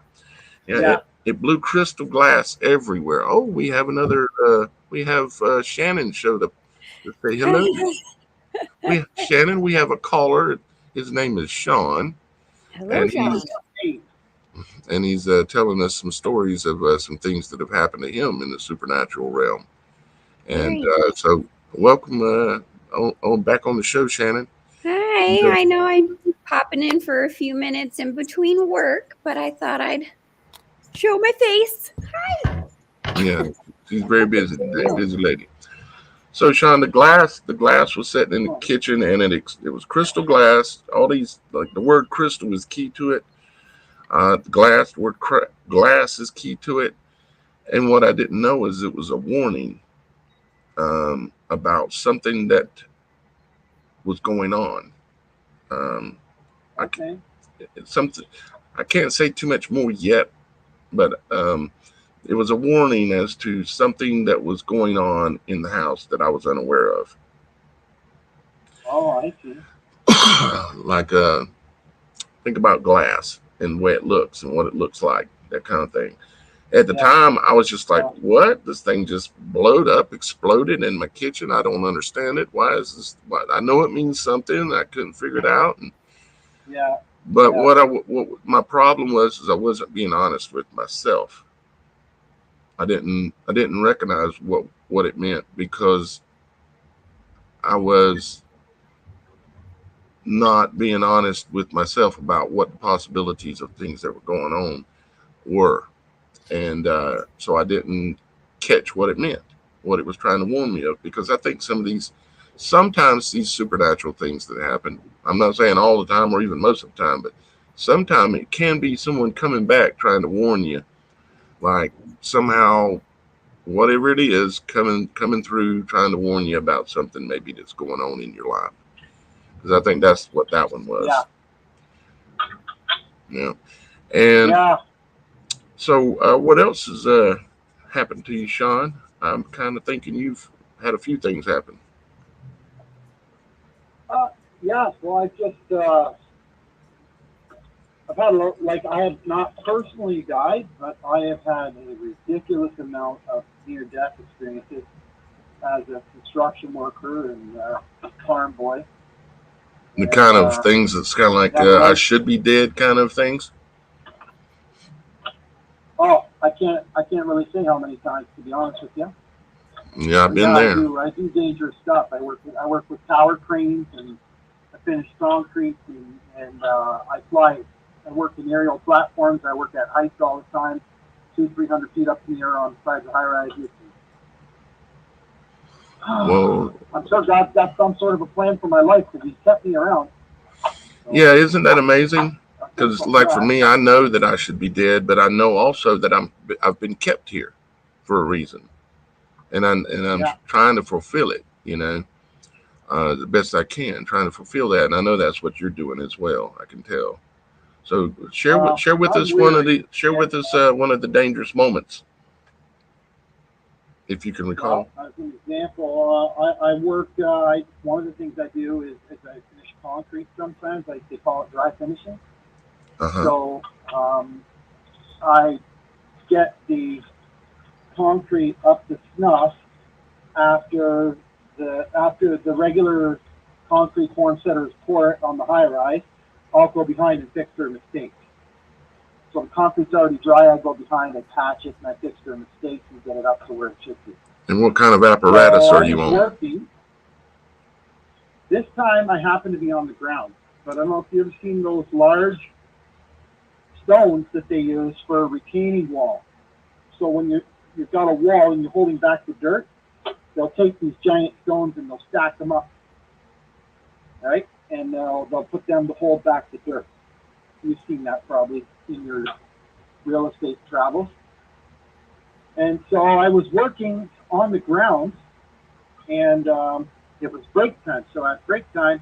Yeah, yeah. it blew crystal glass everywhere. Oh, we have Shannon showed up to say hello. Hi. We Shannon, we have a caller. His name is Sean, Hello, and Sean. he's telling us some stories of some things that have happened to him in the supernatural realm. And Very nice. so, welcome back on the show, Shannon. Hi, I know I'm popping in for a few minutes in between work, but I thought I'd show my face. Yeah, she's very busy today, busy lady. So, Sean, the glass was sitting in the kitchen, and it was crystal glass. All these, like the word crystal is key to it. The word glass is key to it. And what I didn't know is it was a warning about something that was going on. Um, I Okay. it's something I can't say too much more yet, but it was a warning as to something that was going on in the house that I was unaware of. Oh, I see. Like think about glass and the way it looks and what it looks like, that kind of thing. At the Yeah. time, I was just like, Yeah. "What? This thing just blowed up, exploded in my kitchen. I don't understand it. Why is this? What? I know it means something. I couldn't figure it out." Yeah. But Yeah. what my problem was is I wasn't being honest with myself. I didn't recognize what it meant because I was not being honest with myself about what the possibilities of things that were going on were, and so I didn't catch what it meant, what it was trying to warn me of. Because I think sometimes these supernatural things that happen, I'm not saying all the time or even most of the time, but sometimes it can be someone coming back trying to warn you, like somehow whatever it is coming through trying to warn you about something maybe that's going on in your life. Because I think that's what that one Yeah. was. Yeah. And Yeah. so, what else has happened to you, Sean? I'm kind of thinking you've had a few things happen. Uh, yeah. Well, I've had like I have not personally died, but I have had a ridiculous amount of near-death experiences as a construction worker and farm boy, The and kind of things that's kind of like that I life. should be dead kind of things. Oh, I can't really say how many times, to be honest with you. Yeah, I've But yeah, been there. I do dangerous stuff. I work with tower cranes, and I finish concrete, and I fly. I work in aerial platforms. I work at heights all the time, 200, 300 feet up in the air on sides of high rises. Well, I'm sure God's got some sort of a plan for my life because He's kept me around. So yeah, isn't that amazing? I'm Because thankful for like for that. me, I know that I should be dead, but I know also that I've been kept here for a reason, and I'm Yeah. trying to fulfill it. The best I can, trying to fulfill that, and I know that's what you're doing as well. I can tell. So share with I'm us one of weary. the share And with us one of the dangerous moments, if you can recall. well, as an example, I work. One of the things I do is I finish concrete sometimes, like they call it dry finishing. Uh huh. So I get the concrete up to snuff after the regular concrete form setters pour it on the high rise. I'll go behind and fix their mistakes. So the concrete's already dry. I go behind, I patch it, and I fix their mistakes and get it up to where it should be. And what kind of apparatus So are I you was on? working. This time I happened to be on the ground. But I don't know if you've ever seen those large stones that they use for a retaining wall. So when you've got a wall and you're holding back the dirt, they'll take these giant stones and they'll stack them up, right? And they'll put them to hold back the dirt. You've seen that probably in your real estate travels. And so I was working on the ground, and it was break time. So at break time,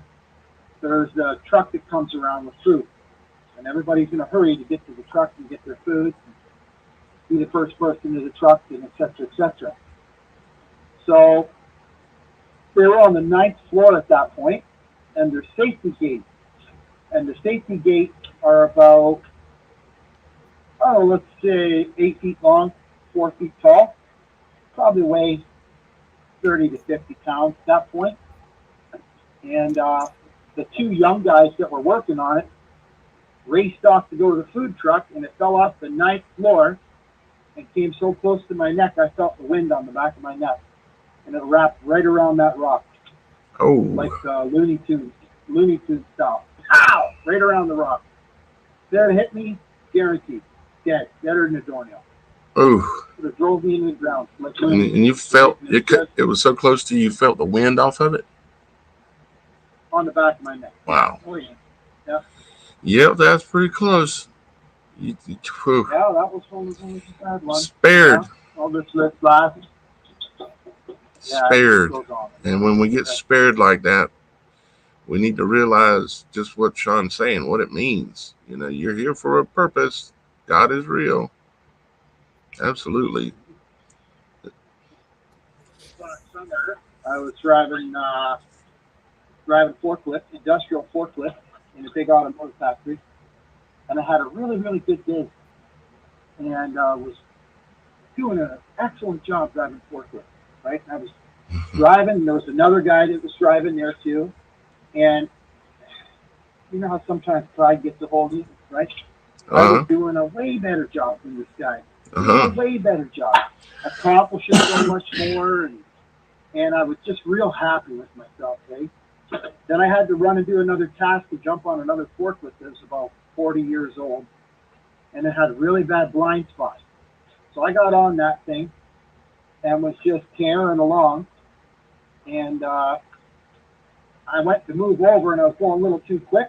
there's a truck that comes around with food, and everybody's in a hurry to get to the truck and get their food, be the first person to the truck, and et cetera, et cetera. So they were on the ninth floor at that point, and there's safety gates. And the safety gates are about, oh, let's say 8 feet long, 4 feet tall, probably weigh 30 to 50 pounds at that point. And the two young guys that were working on it raced off to go to the food truck, and it fell off the 9th floor and came so close to my neck, I felt the wind on the back of my neck, and it wrapped right around that rock, Oh, like Looney Tunes style. Pow! Right around the rock. If it hit me, guaranteed, deader than a doornail. oh. It would have drove me into the ground. Like And you felt it was so close to you, you felt the wind off of it? On the back of my neck. Wow. Oh, yeah. Yeah. Yep, that's pretty close. Yeah, that was one of the bad ones. Spared. Yeah. All this last. Spared. Goes on. And when we get spared like that, we need to realize just what Sean's saying, what it means. You're here for a purpose. God is real. Absolutely. Last summer, I was driving forklift, industrial forklift, in a big automotive factory, and I had a really, really good day, and was doing an excellent job driving forklift. Right, and I was driving. There was another guy that was driving there too, and you know how sometimes pride gets a hold of you, right? I was doing a way better job than this guy. A way better job, accomplishing so much more, and I was just real happy with myself. Eh? Then I had to run and do another task to jump on another forklift that was about 40 years old, and it had a really bad blind spot. So I got on that thing and was just carrying along, and I went to move over, and I was going a little too quick,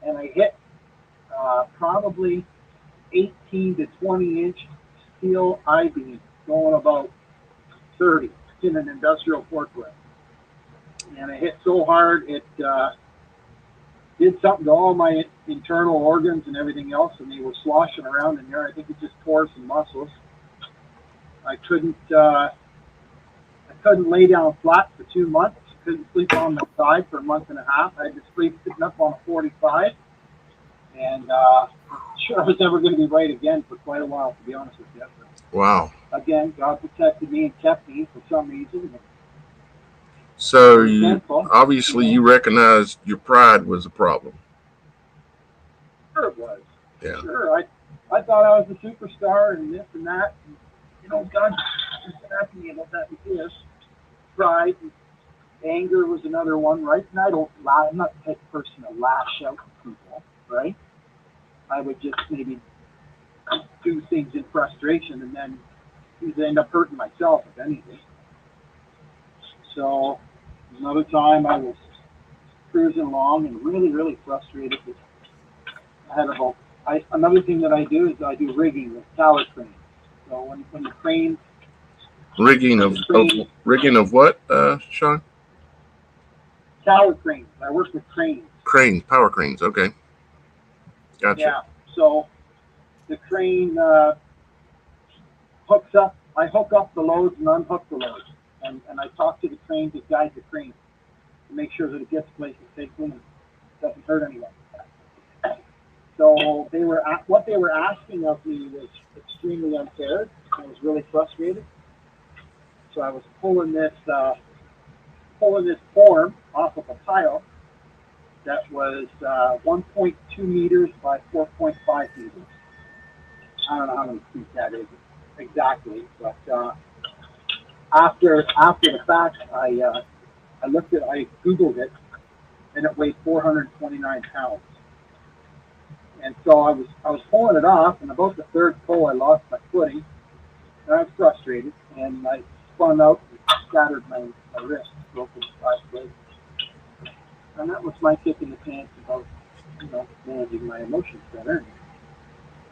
and I hit probably 18 to 20 inch steel I-beam going about 30 in an industrial forklift. And I hit so hard it did something to all my internal organs and everything else, and they were sloshing around in there. I think it just tore some muscles. I couldn't lay down flat for 2 months. Couldn't sleep on my side for a month and a half. I had to sleep sitting up on a 45. And I'm sure I was never going to be right again for quite a while, to be honest with you. Wow. Again, God protected me and kept me for some reason. So you recognized your pride was a problem. Sure it was. Yeah. Sure. I thought I was a superstar and this and that. And, God protected me about that because pride and anger was another one, right? And I'm not the type of person to lash out at people, right? I would just maybe do things in frustration and then end up hurting myself, if anything. So another time I was cruising along and really, really frustrated. Another thing that I do is I do rigging with tower cranes. So when the cranes rigging of what, Sean? Tower cranes. I work with cranes. Power cranes. Okay, gotcha. Yeah. So the crane hooks up. I hook up the loads and unhook the loads, and I talk to the crane to guide the crane to make sure that it gets places safely and doesn't hurt anyone. So what they were asking of me was extremely unfair. I was really frustrated. So I was pulling this form off of a tile that was 1.2 meters by 4.5 meters. I don't know how many feet that is exactly, but after the fact, I Googled it, and it weighed 429 pounds. And so I was pulling it off, and about the third pull, I lost my footing, and I was frustrated, and I spun out and scattered my wrist, broken 5 blades. And that was my kick in the pants about managing my emotions better and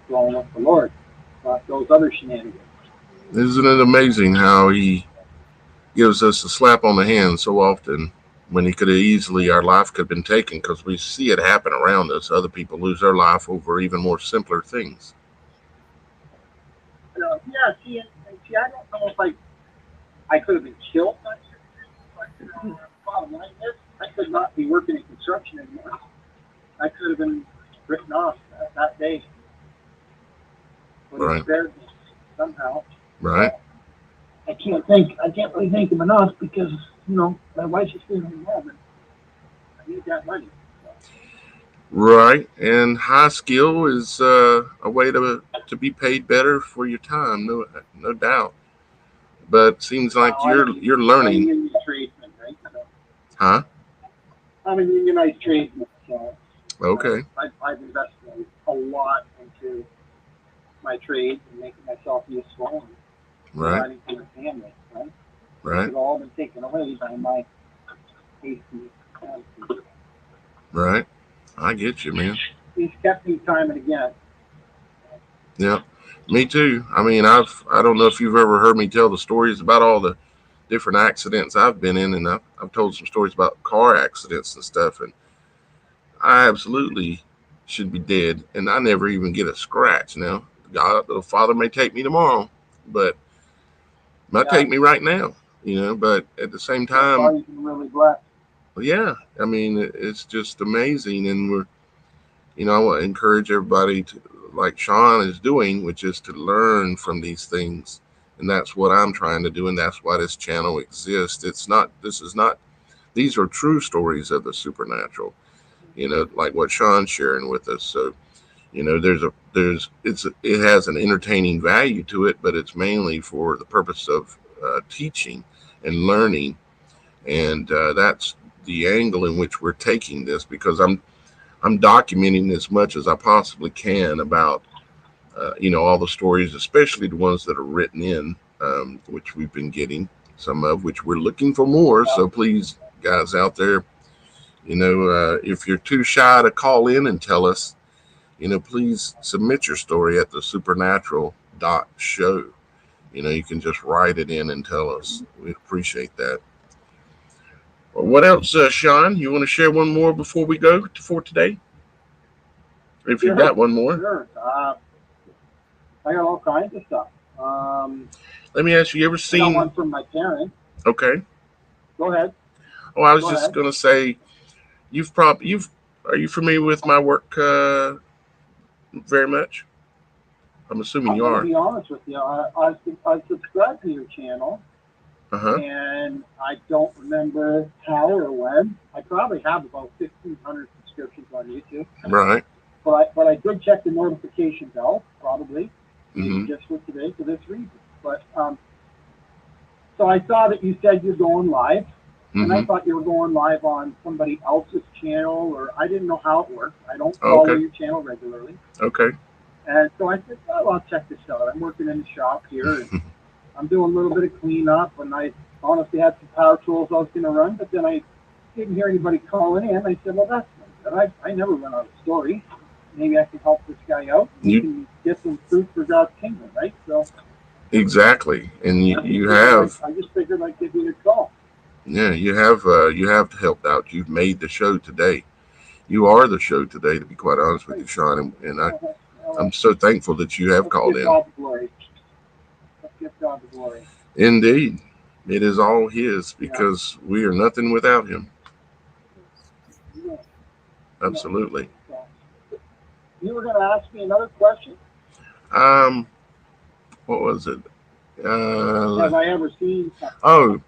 going with the Lord, not those other shenanigans. Isn't it amazing how He gives us a slap on the hand so often when He could have easily, our life could have been taken, because we see it happen around us. Other people lose their life over even more simpler things. See, I don't know if I could have been killed. But bottom line is, I could not be working in construction anymore. I could have been written off that day. But Right. He spared me somehow. Right. I can't really thank Him enough because my wife is staying home, and I need that money. Right, and high skill is a way to be paid better for your time, no doubt. But seems like Now, you're I'm a learning, union tradesman, right? So huh? I'm a unionized tradesman, so Okay, I've invested a lot into my trade and making myself useful and right, providing for my family, right? This right, has all been taken away by my hasty attitude. right. I get you, man. He's kept me time and again. Yeah, me too. I mean, I don't know if you've ever heard me tell the stories about all the different accidents I've been in, and I've told some stories about car accidents and stuff, and I absolutely should be dead, and I never even get a scratch. Now, God, the Father may take me tomorrow, but might Yeah, take me right now, But at the same that's all time, you can really bless. yeah, I mean, it's just amazing, and I want to encourage everybody to, like Sean is doing, which is to learn from these things, and that's what I'm trying to do, and that's why this channel exists. This is not. These are true stories of the supernatural, like what Sean's sharing with us. So, it has an entertaining value to it, but it's mainly for the purpose of teaching and learning, and that's the angle in which we're taking this, because I'm documenting as much as I possibly can about all the stories, especially the ones that are written in, which we've been getting some of, which we're looking for more. So please, guys out there, if you're too shy to call in and tell us, please submit your story at the supernatural.show. You can just write it in and tell us. We appreciate that. Well, what else, Sean? You want to share one more before we go for today? If you Sure, got one more. sure. I got all kinds of stuff. Um, Let me ask you, ever I got one seen? from my parents. Okay. Go ahead. Oh, I was Go just ahead. gonna say, you've are you familiar with my work very much? I'm assuming I'm you going to are. be honest with you. I subscribed to your channel, Uh huh. and I don't remember how or when. I probably have about 1,500 subscriptions on YouTube, Right. but I did check the notification bell, probably, maybe Mm-hmm. just for today for this reason. But so I saw that you said you're going live, and I Mm-hmm. thought you were going live on somebody else's channel, or I didn't know how it worked. I don't follow Okay. your channel regularly. Okay. And so I said, oh, I'll check this out. I'm working in the shop here, and I'm doing a little bit of cleanup, and I honestly had some power tools I was going to run, but then I didn't hear anybody calling in. I said, well, that's no good. I never run out of stories. Maybe I can help this guy out, and we You can get some fruit for God's kingdom, right? So exactly, and I just figured I'd give you a call. you have helped out. You've made the show today. You are the show today, to be quite honest with you, Right. Sean, and Well, I'm so thankful that you have let's called give in. God the glory. Let's give God the glory. Indeed, it is all His, Yeah. because we are nothing without Him. Yeah. Yeah. Absolutely. So, you were going to ask me another question? Um, what was it? Have I ever seen something? Oh,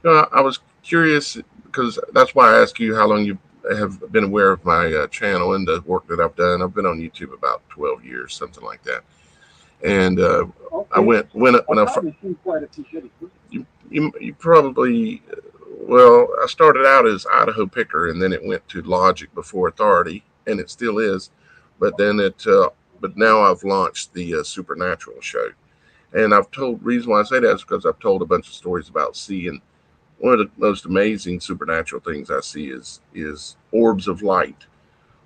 no, I was curious because that's why I asked you how long you have been aware of my channel and the work that I've done. I've been on YouTube about 12 years, something like that. And I Okay. when I've I probably seen quite a few videos. you probably, well, I started out as Idaho Picker, and then it went to Logic before Authority, and it still is. But then but now I've launched the Supernatural show, and I've told, reason why I say that is because I've told a bunch of stories about seeing. One of the most amazing supernatural things I see is orbs of light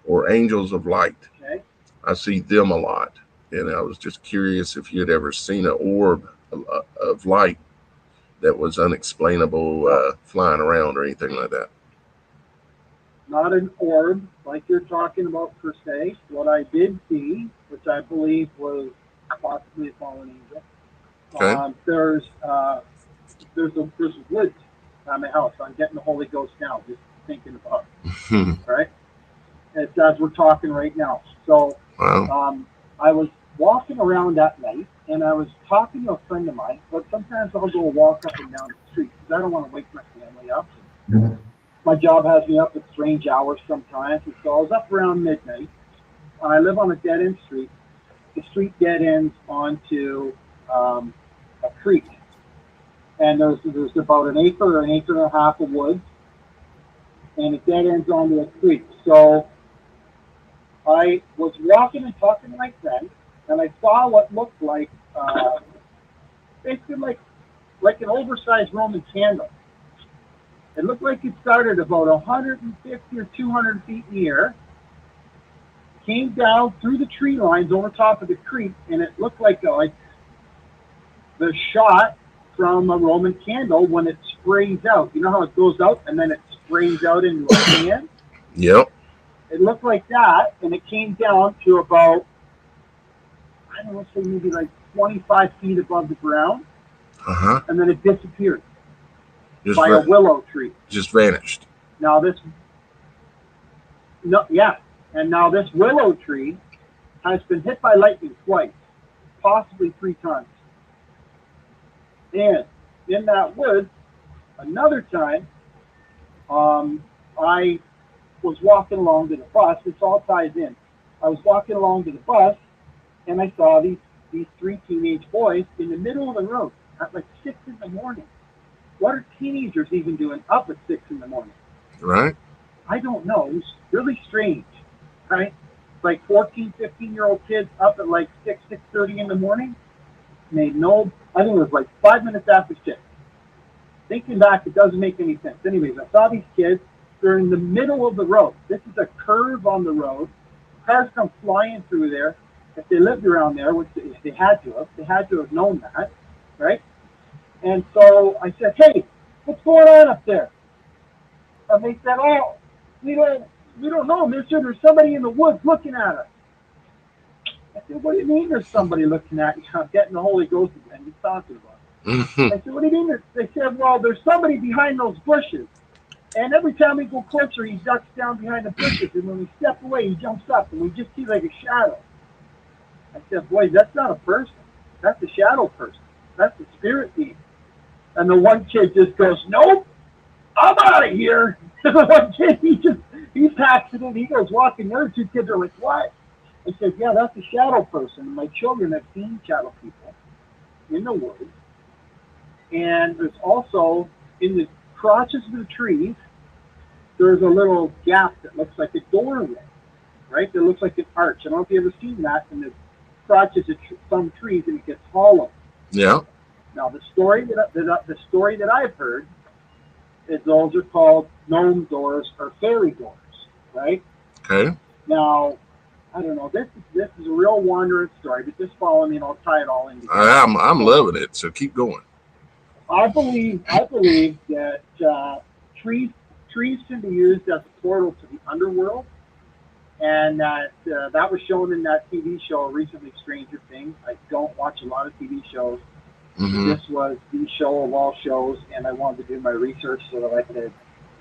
or angels of light. Okay. I see them a lot, and I was just curious if you'd ever seen an orb of light that was unexplainable, No, flying around or anything like that. not an orb like you're talking about per se. What I did see, which I believe was possibly a fallen angel, Okay. there's woods on my house. I'm getting the Holy Ghost now, just thinking about it. All right. It's as we're talking right now. So Wow. I was walking around at night, and I was talking to a friend of mine. But sometimes I'll go walk up and down the street because I don't want to wake my family up. my job has me up at strange hours sometimes, and so I was up around midnight. I live on a dead end street. The street dead ends onto a creek, and there's about an acre or an acre and a half of woods, and it dead ends onto a creek. So I was walking and talking to my friend, and I saw what looked like basically like an oversized Roman candle. It looked like it started about 150 or 200 feet in the air, came down through the tree lines over top of the creek, and it looked like the shot from a Roman candle when it sprays out. You know how it goes out and then it sprays out into a can? Yep. It looked like that, and it came down to about, I don't know, say maybe like 25 feet above the ground, and then it disappeared by a willow tree. Just vanished. Now this willow tree has been hit by lightning twice, possibly 3 times. And in that woods, another time, I was walking along to the bus. This all ties in. I was walking along to the bus, and I saw these 3 teenage boys in the middle of the road at like 6 in the morning. What are teenagers even doing up at 6 in the morning? Right. I don't know. It was really strange, right? Like 14, 15-year-old kids up at like 6:30 in the morning. Made no, I think it was like 5 minutes after 6. Thinking back, it doesn't make any sense. Anyways, I saw these kids. They're in the middle of the road. This is a curve on the road. Cars come flying through there. If they lived around there, which they had to have known that, right? And so I said, "Hey, what's going on up there?" And they said, "Oh, we don't know, mister. There's somebody in the woods looking at us." I said, "What do you mean there's somebody looking at you?" I'm getting the Holy Ghost again. He's talking about it. I said, "What do you mean?" They said, "Well, there's somebody behind those bushes. And every time we go closer, he ducks down behind the bushes. And when we step away, he jumps up. And we just see like a shadow." I said, "Boy, that's not a person. That's a shadow person. That's a spirit being." And the one kid just goes, "Nope, I'm out of here." The one kid, he packs it in. He goes walking. The other 2 kids are like, "What?" I said, "Yeah, that's a shadow person. My children have seen shadow people in the woods. And there's also, in the crotches of the trees, there's a little gap that looks like a doorway, right? That looks like an arch. I don't know if you've ever seen that in the crotches of some trees, and it gets hollow." Yeah. Now, the story that I've heard is those are called gnome doors or fairy doors, right? Okay. Now, I don't know. This is a real wandering story, but just follow me and I'll tie it all in together. I'm loving it. So keep going. I believe that trees can be used as a portal to the underworld, and that was shown in that TV show recently, Stranger Things. I don't watch a lot of TV shows. This was the show of all shows, and I wanted to do my research so that I could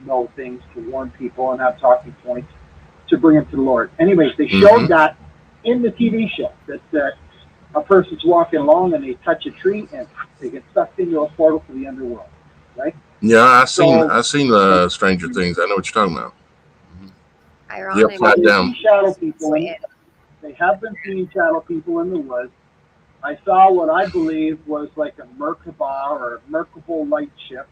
know things to warn people and have talking points to bring them to the Lord. Anyways, they showed that in the TV show that a person's walking along and they touch a tree and they get sucked into a portal to the underworld, right? Yeah, I've seen Stranger Things. I know what you're talking about. Ironically, Yep, down. Shadow people. They have been seeing shadow people in the woods. I saw what I believe was like a Merkaba or Merkable light ship,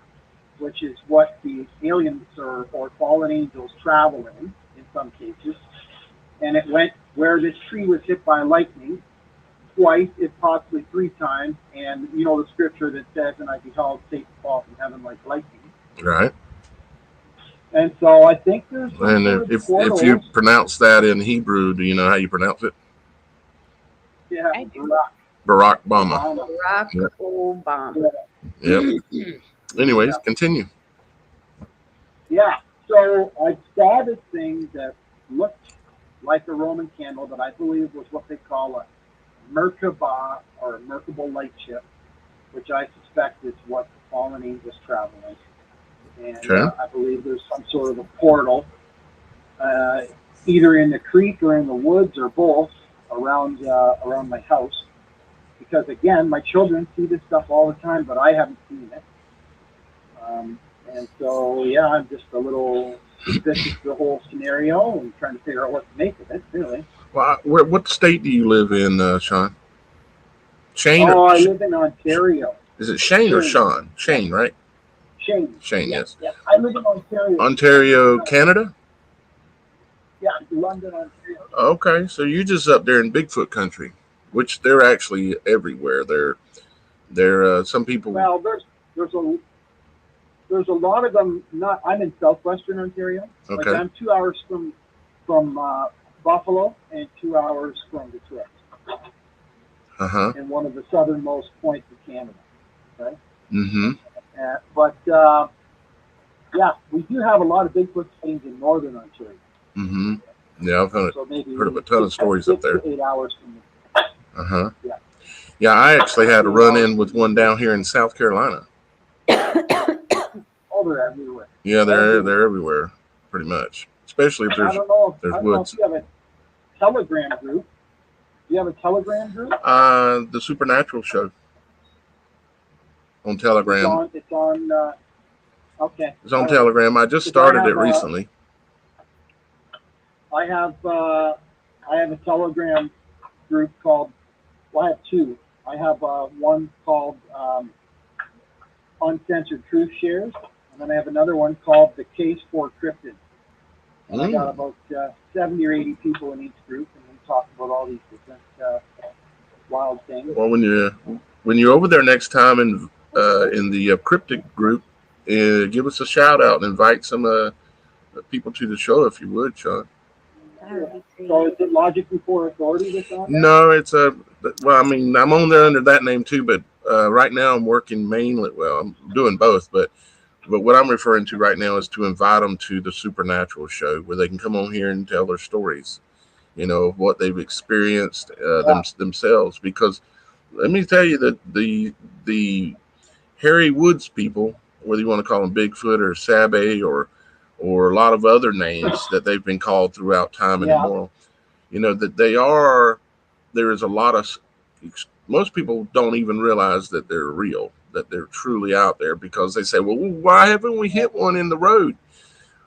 which is what the aliens or fallen angels travel in some cases. And it went where this tree was hit by lightning twice, if possibly 3 times. And you know the scripture that says, "And I beheld Satan fall from heaven like lightning." Right. And so I think there's some And if you pronounce that in Hebrew, do you know how you pronounce it? Yeah, I do. Barack Obama. Barack Obama. Yep. Anyways, continue. Yeah. So I saw this thing that looked like a Roman candle that I believe was what they call a Merkaba or Merkable light ship, which I suspect is what the fallen angels travel in. And I believe there's some sort of a portal, either in the creek or in the woods or both, around my house. Because again, my children see this stuff all the time, but I haven't seen it. And so, yeah, I'm just a little suspicious of the whole scenario and trying to figure out what to make of it, really. Well, what state do you live in, Sean? Shane or Oh, I live in Ontario. is it Shane or Shane. Sean? Yeah, Shane, right? Shane. Shane, Yeah, yes. yeah. I live in Ontario. Ontario, Canada. Yeah, London, Ontario. Okay, so you're just up there in Bigfoot country, which they're actually everywhere. They're some people. Well, there's a there's a lot of them. Not I'm in southwestern Ontario. Like Okay. I'm 2 hours from Buffalo and 2 hours from Detroit, Uh-huh. in one of the southernmost points of Canada. Right. Mm-hmm. But yeah, we do have a lot of Bigfoot sightings in northern Ontario. Mm-hmm. Yeah, I've So maybe heard of a ton of stories up 6 there. to 8 hours from Uh-huh. yeah. Yeah, I actually had a 8 run hours in with from one down here in South Carolina. Oh, they're everywhere. Yeah, they're Everywhere. they're everywhere, pretty much. Especially if I don't know. there's I don't know if woods. you have a Telegram group. Do you have a Telegram group? The Supernatural show on It's Telegram. on. It's on. Okay. It's on All right. Telegram. I just 'Cause I started it have recently. I have a Telegram group called. Well, I have two. I have one called Uncensored Truth Shares, and then I have another one called The Case for Cryptids. And I got about 70 or 80 people in each group, and we talk about all these different wild things. Well, when you're over there next time in the cryptic group, give us a shout out and invite some people to the show if you would, Sean. That would be great. So is it Logic Before Authority that's on there? No, it's well, I mean, I'm on there under that name too, but right now I'm working mainly. Well, I'm doing both, but what I'm referring to right now is to invite them to the Supernatural show where they can come on here and tell their stories, of what they've experienced themselves. Because let me tell you that the Harry Woods people, whether you want to call them Bigfoot or Sabe or a lot of other names that they've been called throughout time and immemorial, that there is a lot of, most people don't even realize that they're real, that they're truly out there, because they say, well, why haven't we hit one in the road?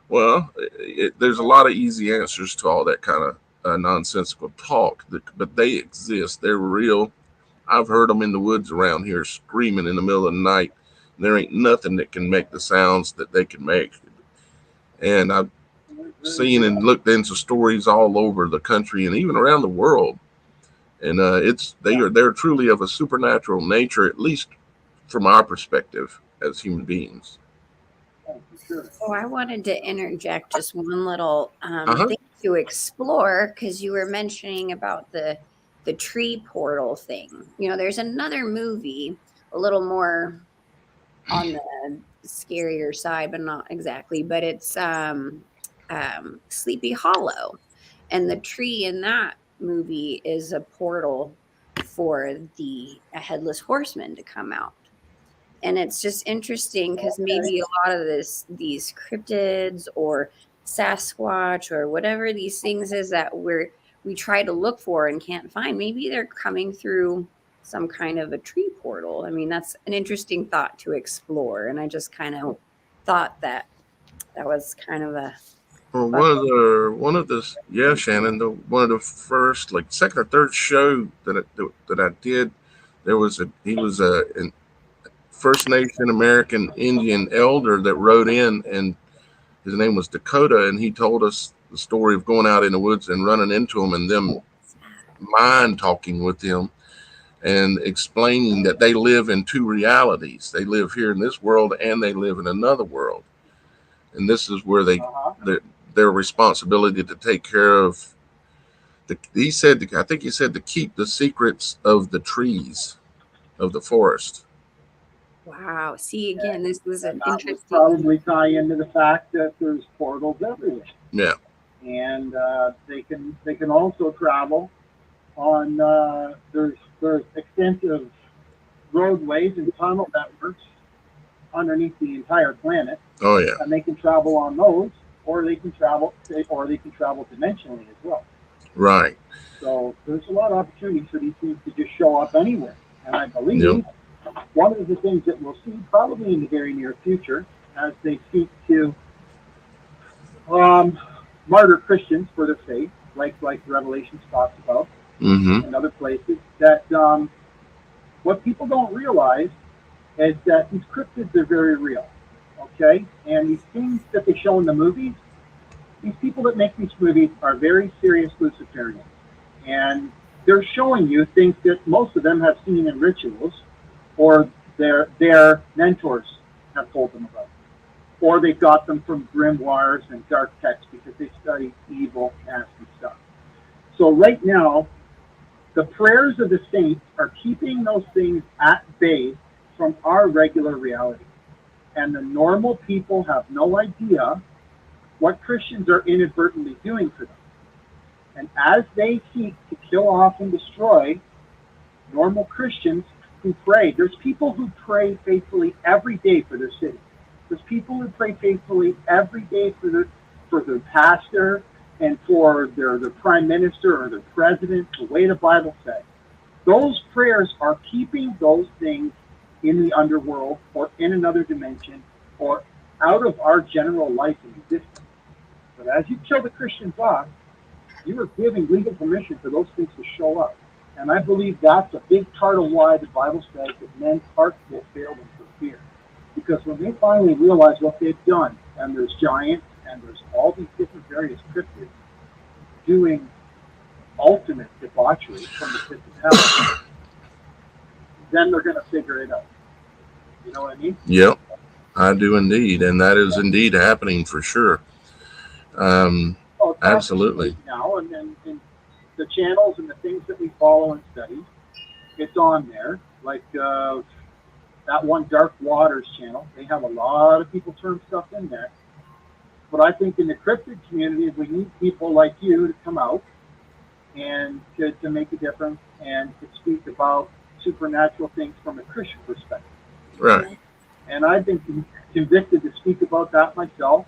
Well, there's a lot of easy answers to all that kind of nonsensical talk, but they exist. They're real. I've heard them in the woods around here screaming in the middle of the night. There ain't nothing that can make the sounds that they can make. And I've seen and looked into stories all over the country and even around the world. And they're truly of a supernatural nature, at least from our perspective as human beings. Oh, I wanted to interject just one little Uh-huh. thing to explore, because you were mentioning about the tree portal thing. There's another movie, a little more on the scarier side, but not exactly. But it's Sleepy Hollow, and the tree in that movie is a portal for a headless horseman to come out. And it's just interesting because maybe a lot of these cryptids or Sasquatch or whatever these things is that we try to look for and can't find, maybe they're coming through some kind of a tree portal. I mean, that's an interesting thought to explore, and I just kind of thought that was kind of a Well, Shannon, one of the first, like second or third show that I did, he was a First Nation American Indian elder that wrote in, and his name was Dakota, and he told us the story of going out in the woods and running into him and them mind talking with him and explaining that they live in two realities. They live here in this world and they live in another world. And this is where their responsibility to take care of I think he said to keep the secrets of the trees of the forest. wow. See, again, this was an That would interesting. probably tie into the fact that there's portals everywhere. Yeah. And they can also travel on there's extensive roadways and tunnel networks underneath the entire planet, Oh yeah. and they can travel on those, or they can travel dimensionally as well. Right. So there's a lot of opportunities for these things to just show up anywhere. And I believe one of the things that we'll see probably in the very near future as they seek to martyr Christians for their faith, like Revelations talks about, Mm-hmm. and other places, that what people don't realize is that these cryptids are very real, okay? And these things that they show in the movies, these people that make these movies are very serious Luciferians. And they're showing you things that most of them have seen in rituals or their mentors have told them about. Or they got them from grimoires and dark texts because they study evil, nasty stuff. So right now, the prayers of the saints are keeping those things at bay from our regular reality. And the normal people have no idea what Christians are inadvertently doing for them. And as they seek to kill off and destroy normal Christians who pray, there's people who pray faithfully every day for their city. There's people who pray faithfully every day for their pastor and for their prime minister or their president, the way the Bible says. Those prayers are keeping those things in the underworld or in another dimension or out of our general life and existence. But as you kill the Christians off, you are giving legal permission for those things to show up. And I believe that's a big part of why the Bible says that men's hearts will fail them for fear. Because when they finally realize what they've done, and there's giants, and there's all these different various cryptids doing ultimate debauchery from the pits of hell, then they're going to figure it out. You know what I mean? Yep, I do indeed, and that is indeed happening for sure. Oh, Absolutely. now, and the channels and the things that we follow and study, it's on there. Like that one Dark Waters channel, they have a lot of people turn stuff in there. But I think in the cryptid community, we need people like you to come out and to make a difference and to speak about supernatural things from a Christian perspective. Right. And I've been convicted to speak about that myself,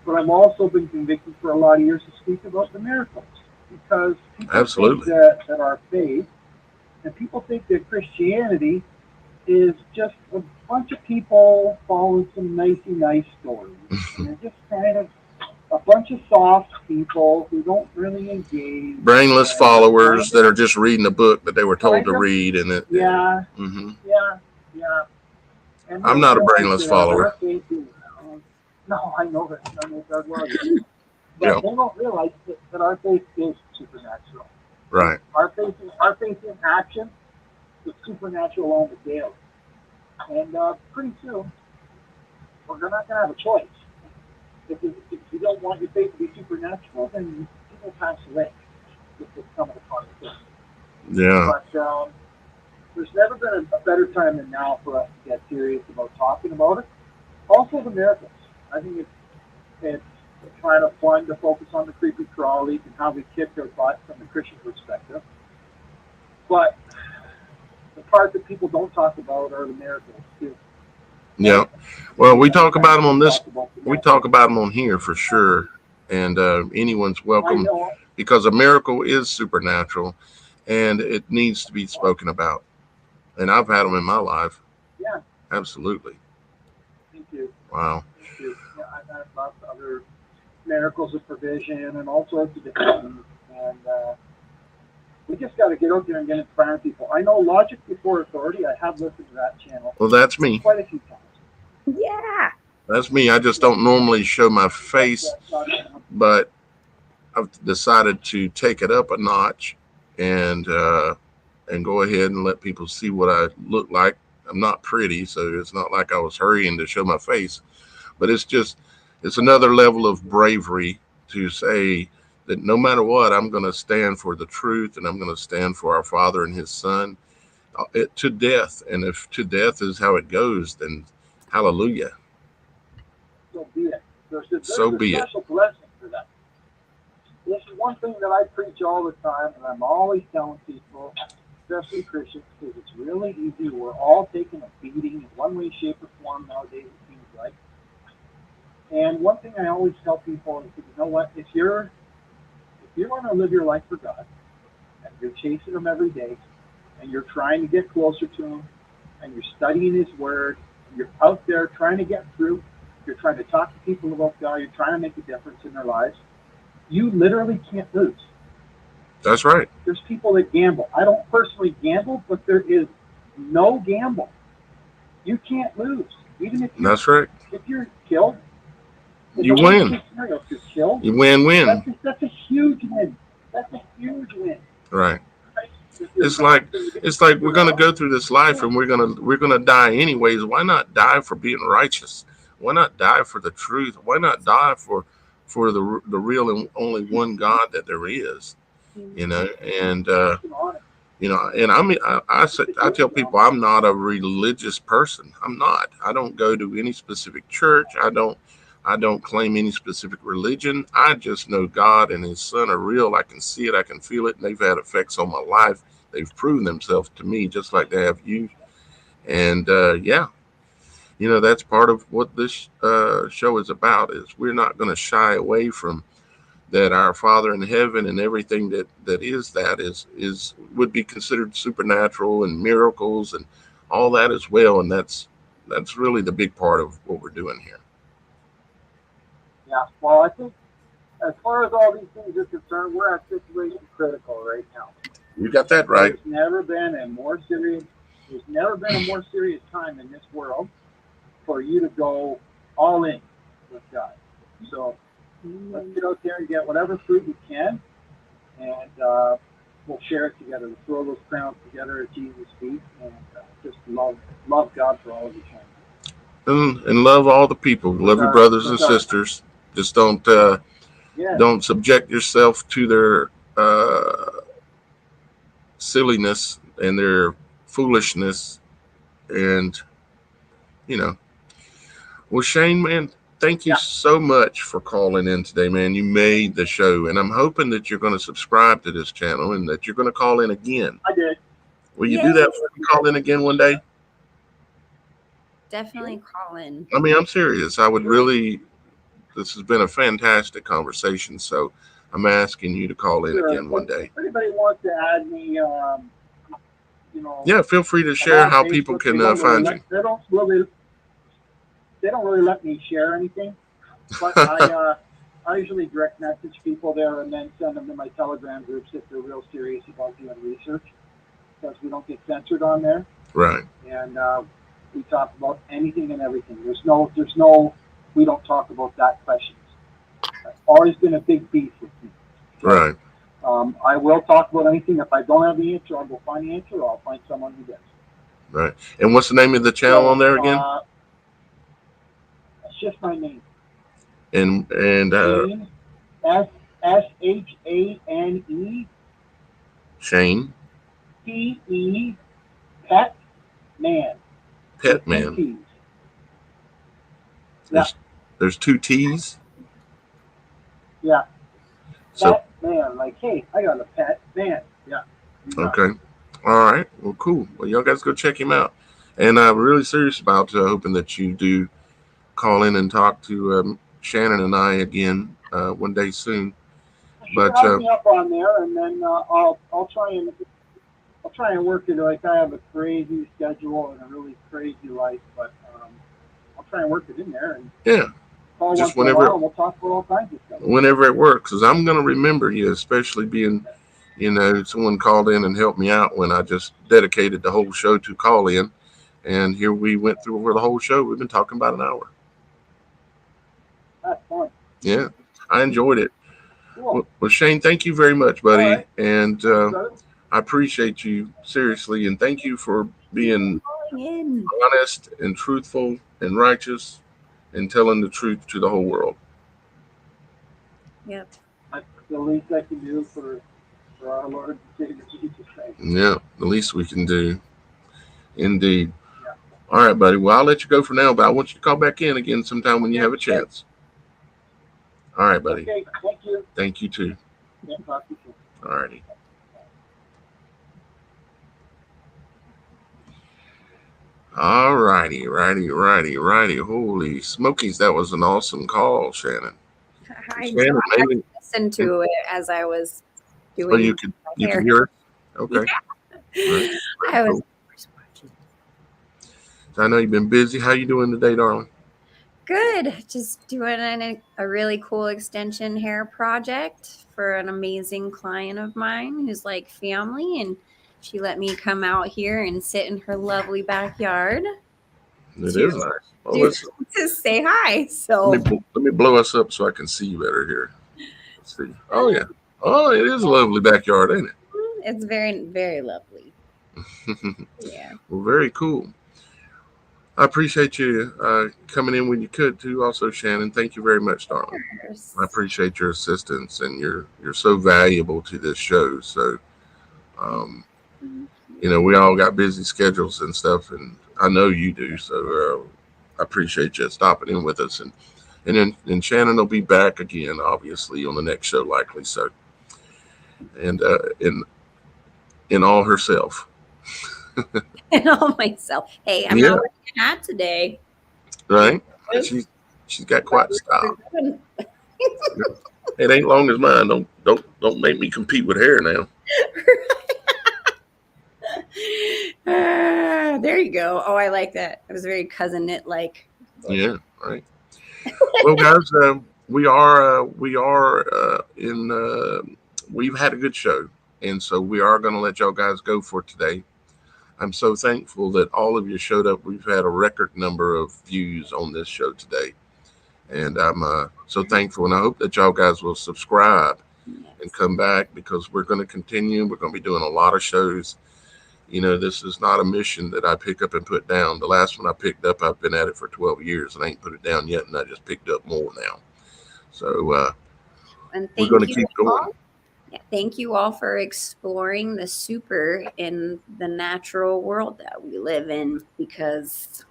but I've also been convicted for a lot of years to speak about the miracles because people Absolutely. think that our faith and people think that Christianity is just a bunch of people following some nice stories. And they're just kind of a bunch of soft people who don't really engage. Brainless followers that are just reading a book that they were told to read, and it. Yeah. Mm-hmm. Yeah. And I'm not a brainless follower. No, I know that. I know that well. But Yeah. they don't realize that our faith is supernatural. Right. Our faith in action is supernatural on the daily. And pretty soon, we're not going to have a choice. If you don't want your faith to be supernatural, then people pass away. It's coming upon the thing. Yeah. But there's never been a better time than now for us to get serious about talking about it. Also, the miracles. I think it's kind of fun to focus on the creepy crawlies and how we kick their butt from the Christian perspective. But the part that people don't talk about are the miracles too. Yeah. Well, we talk about them on this. We talk about them on here for sure, and anyone's welcome because a miracle is supernatural, and it needs to be spoken about. And I've had them in my life. Yeah. Absolutely. Thank you. Wow. Thank you. Yeah, I've had lots of other miracles of provision and all sorts of different things. And we just got to get out there and get in front of people. I know Logic Before Authority. I have listened to that channel. Well, that's me. Quite a few times. Yeah. That's me. I just don't normally show my face, but I've decided to take it up a notch and go ahead and let people see what I look like. I'm not pretty, so it's not like I was hurrying to show my face, but it's another level of bravery to say that no matter what, I'm going to stand for the truth, and I'm going to stand for our Father and His Son to death. And if to death is how it goes, then hallelujah. So be it. There's a special blessing for that. This is one thing that I preach all the time, and I'm always telling people, especially Christians, because it's really easy. We're all taking a beating in one way, shape, or form nowadays, it seems like. And one thing I always tell people is, you know what? If you want to live your life for God, and you're chasing Him every day, and you're trying to get closer to Him, and you're studying His Word, and you're out there trying to get through, you're trying to talk to people about God, you're trying to make a difference in their lives, you literally can't lose. That's right. There's people that gamble. I don't personally gamble, but there is no gamble. You can't lose. Even That's right. if you're killed, in You the worst win. case scenario, if you're killed, You win. that's a huge win. That's a huge win. Right. Right? It's like we're gonna go through this life and we're gonna die anyways. Why not die for being righteous? Why not die for the truth? Why not die for the real and only one God that there is? You know, and and I tell people I'm not a religious person. I'm not. I don't go to any specific church. I don't claim any specific religion. I just know God and His Son are real. I can see it. I can feel it. And they've had effects on my life. They've proven themselves to me just like they have you. And yeah, that's part of what this show is about. Is we're not going to shy away from that. Our Father in heaven and everything that is would be considered supernatural and miracles and all that as well. And that's really the big part of what we're doing here. Yeah. Well, I think as far as all these things are concerned, we're at situation critical right now. You got that right. There's never been a more serious. There's never been a more serious time in this world for you to go all in with God. So let's get out there and get whatever food we can, and we'll share it together. We'll throw those crowns together at Jesus' feet, and just love God for all of eternity. And love all the people. Love your brothers and sisters. Just don't subject yourself to their silliness and their foolishness. And you know, well, Shane, man, thank you so much for calling in today, man. You made the show, and I'm hoping that you're going to subscribe to this channel and that you're going to call in again. I did. Will you do that? Call in again one day? Definitely call in. I mean, I'm serious. I would really. This has been a fantastic conversation, so I'm asking you to call in again one day. If anybody wants to add me, yeah, feel free to share how people can find you. They don't really let me share anything, but I usually direct message people there and then send them to my Telegram groups if they're real serious about doing research, because we don't get censored on there. Right. And we talk about anything and everything. We don't talk about that questions. That's always been a big beef with me. Right. I will talk about anything. If I don't have the answer, I'll go find the answer, or I'll find someone who does. Right. And what's the name of the channel on there again? It's just my name. And Shane, Shane. Shane. P-E, Pet Man. Pet Man. There's two T's. Yeah. So, pet man, like, hey, I got a pet man. Yeah. Okay. All right. Well, cool. Well, y'all guys go check him out. And I'm really serious about hoping that you do call in and talk to Shannon and I again one day soon. But help me up on there, and then I'll try and work it. Like, I have a crazy schedule and a really crazy life, but I'll try and work it in there. And yeah. Just whenever we'll talk about all kinds of stuff. Whenever it works, because I'm going to remember you, especially being, someone called in and helped me out when I just dedicated the whole show to call in, and here we went through for the whole show. We've been talking about an hour. That's fun. Yeah, I enjoyed it. Cool. Well, Shane, thank you very much, buddy, right. And I appreciate you seriously, and thank you for being honest and truthful and righteous. And telling the truth to the whole world. Yep. That's the least I can do for our Lord and Savior Jesus Christ. Yeah, the least we can do. Indeed. Yeah. All right, buddy. Well, I'll let you go for now, but I want you to call back in again sometime when you have a chance. All right, buddy. Okay, thank you. Thank you, too. Yeah, talk to you soon. All righty. All righty. Holy smokies, that was an awesome call, Shannon. I listened to it as I was doing. Oh, you could hear it? Okay. Yeah. Right. I was watching. So I know you've been busy. How you doing today, darling? Good. Just doing a really cool extension hair project for an amazing client of mine who's like family. And she let me come out here and sit in her lovely backyard It to is nice. Oh, do to say hi. So let me blow us up so I can see you better here. Let's see. Oh yeah. Oh, it is a lovely backyard, ain't it's very, very lovely. it? Yeah. Well, very cool. I appreciate you coming in when you could too. Also, Shannon, thank you very much, darling. I appreciate your assistance, and you're so valuable to this show. So, um, we all got busy schedules and stuff, and I know you do. So, I appreciate you stopping in with us, and Shannon will be back again, obviously, on the next show, likely. So, and in all herself. And all myself. Hey, I'm Yeah, not wearing a hat today. right. She's got quite a style. It ain't long as mine. Don't make me compete with hair now. There you go. Oh, I like that. It was very cousin knit like. Yeah, right. Well, guys, we are in. We've had a good show, and so we are going to let y'all guys go for today. I'm so thankful that all of you showed up. We've had a record number of views on this show today, and I'm so thankful. And I hope that y'all guys will subscribe and come back because we're going to continue. We're going to be doing a lot of shows. This is not a mission that I pick up and put down. The last one I picked up, I've been at it for 12 years and I ain't put it down yet, and I just picked up more now. So And we're going to keep going. Thank you all for exploring the super in the natural world that we live in, because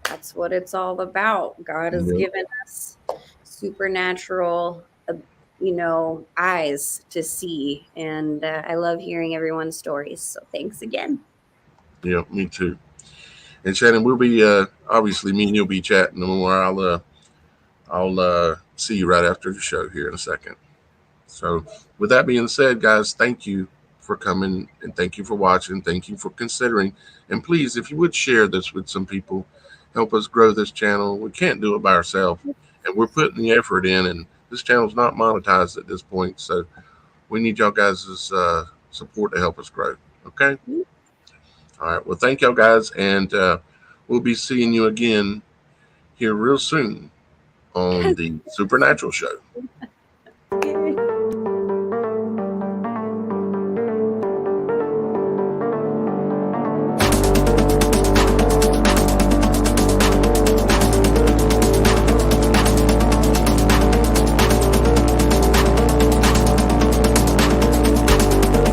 that's what it's all about. God has given us supernatural, eyes to see. And I love hearing everyone's stories. So thanks again. Yeah, me too. And Shannon, we'll be obviously me and you'll be chatting more. I'll see you right after the show here in a second. So with that being said, guys, thank you for coming and thank you for watching. Thank you for considering. And please, if you would share this with some people, help us grow this channel. We can't do it by ourselves, and we're putting the effort in. And this channel's not monetized at this point, so we need y'all guys' support to help us grow. Okay. All right. Well, thank y'all guys, and we'll be seeing you again here real soon on the Supernatural Show.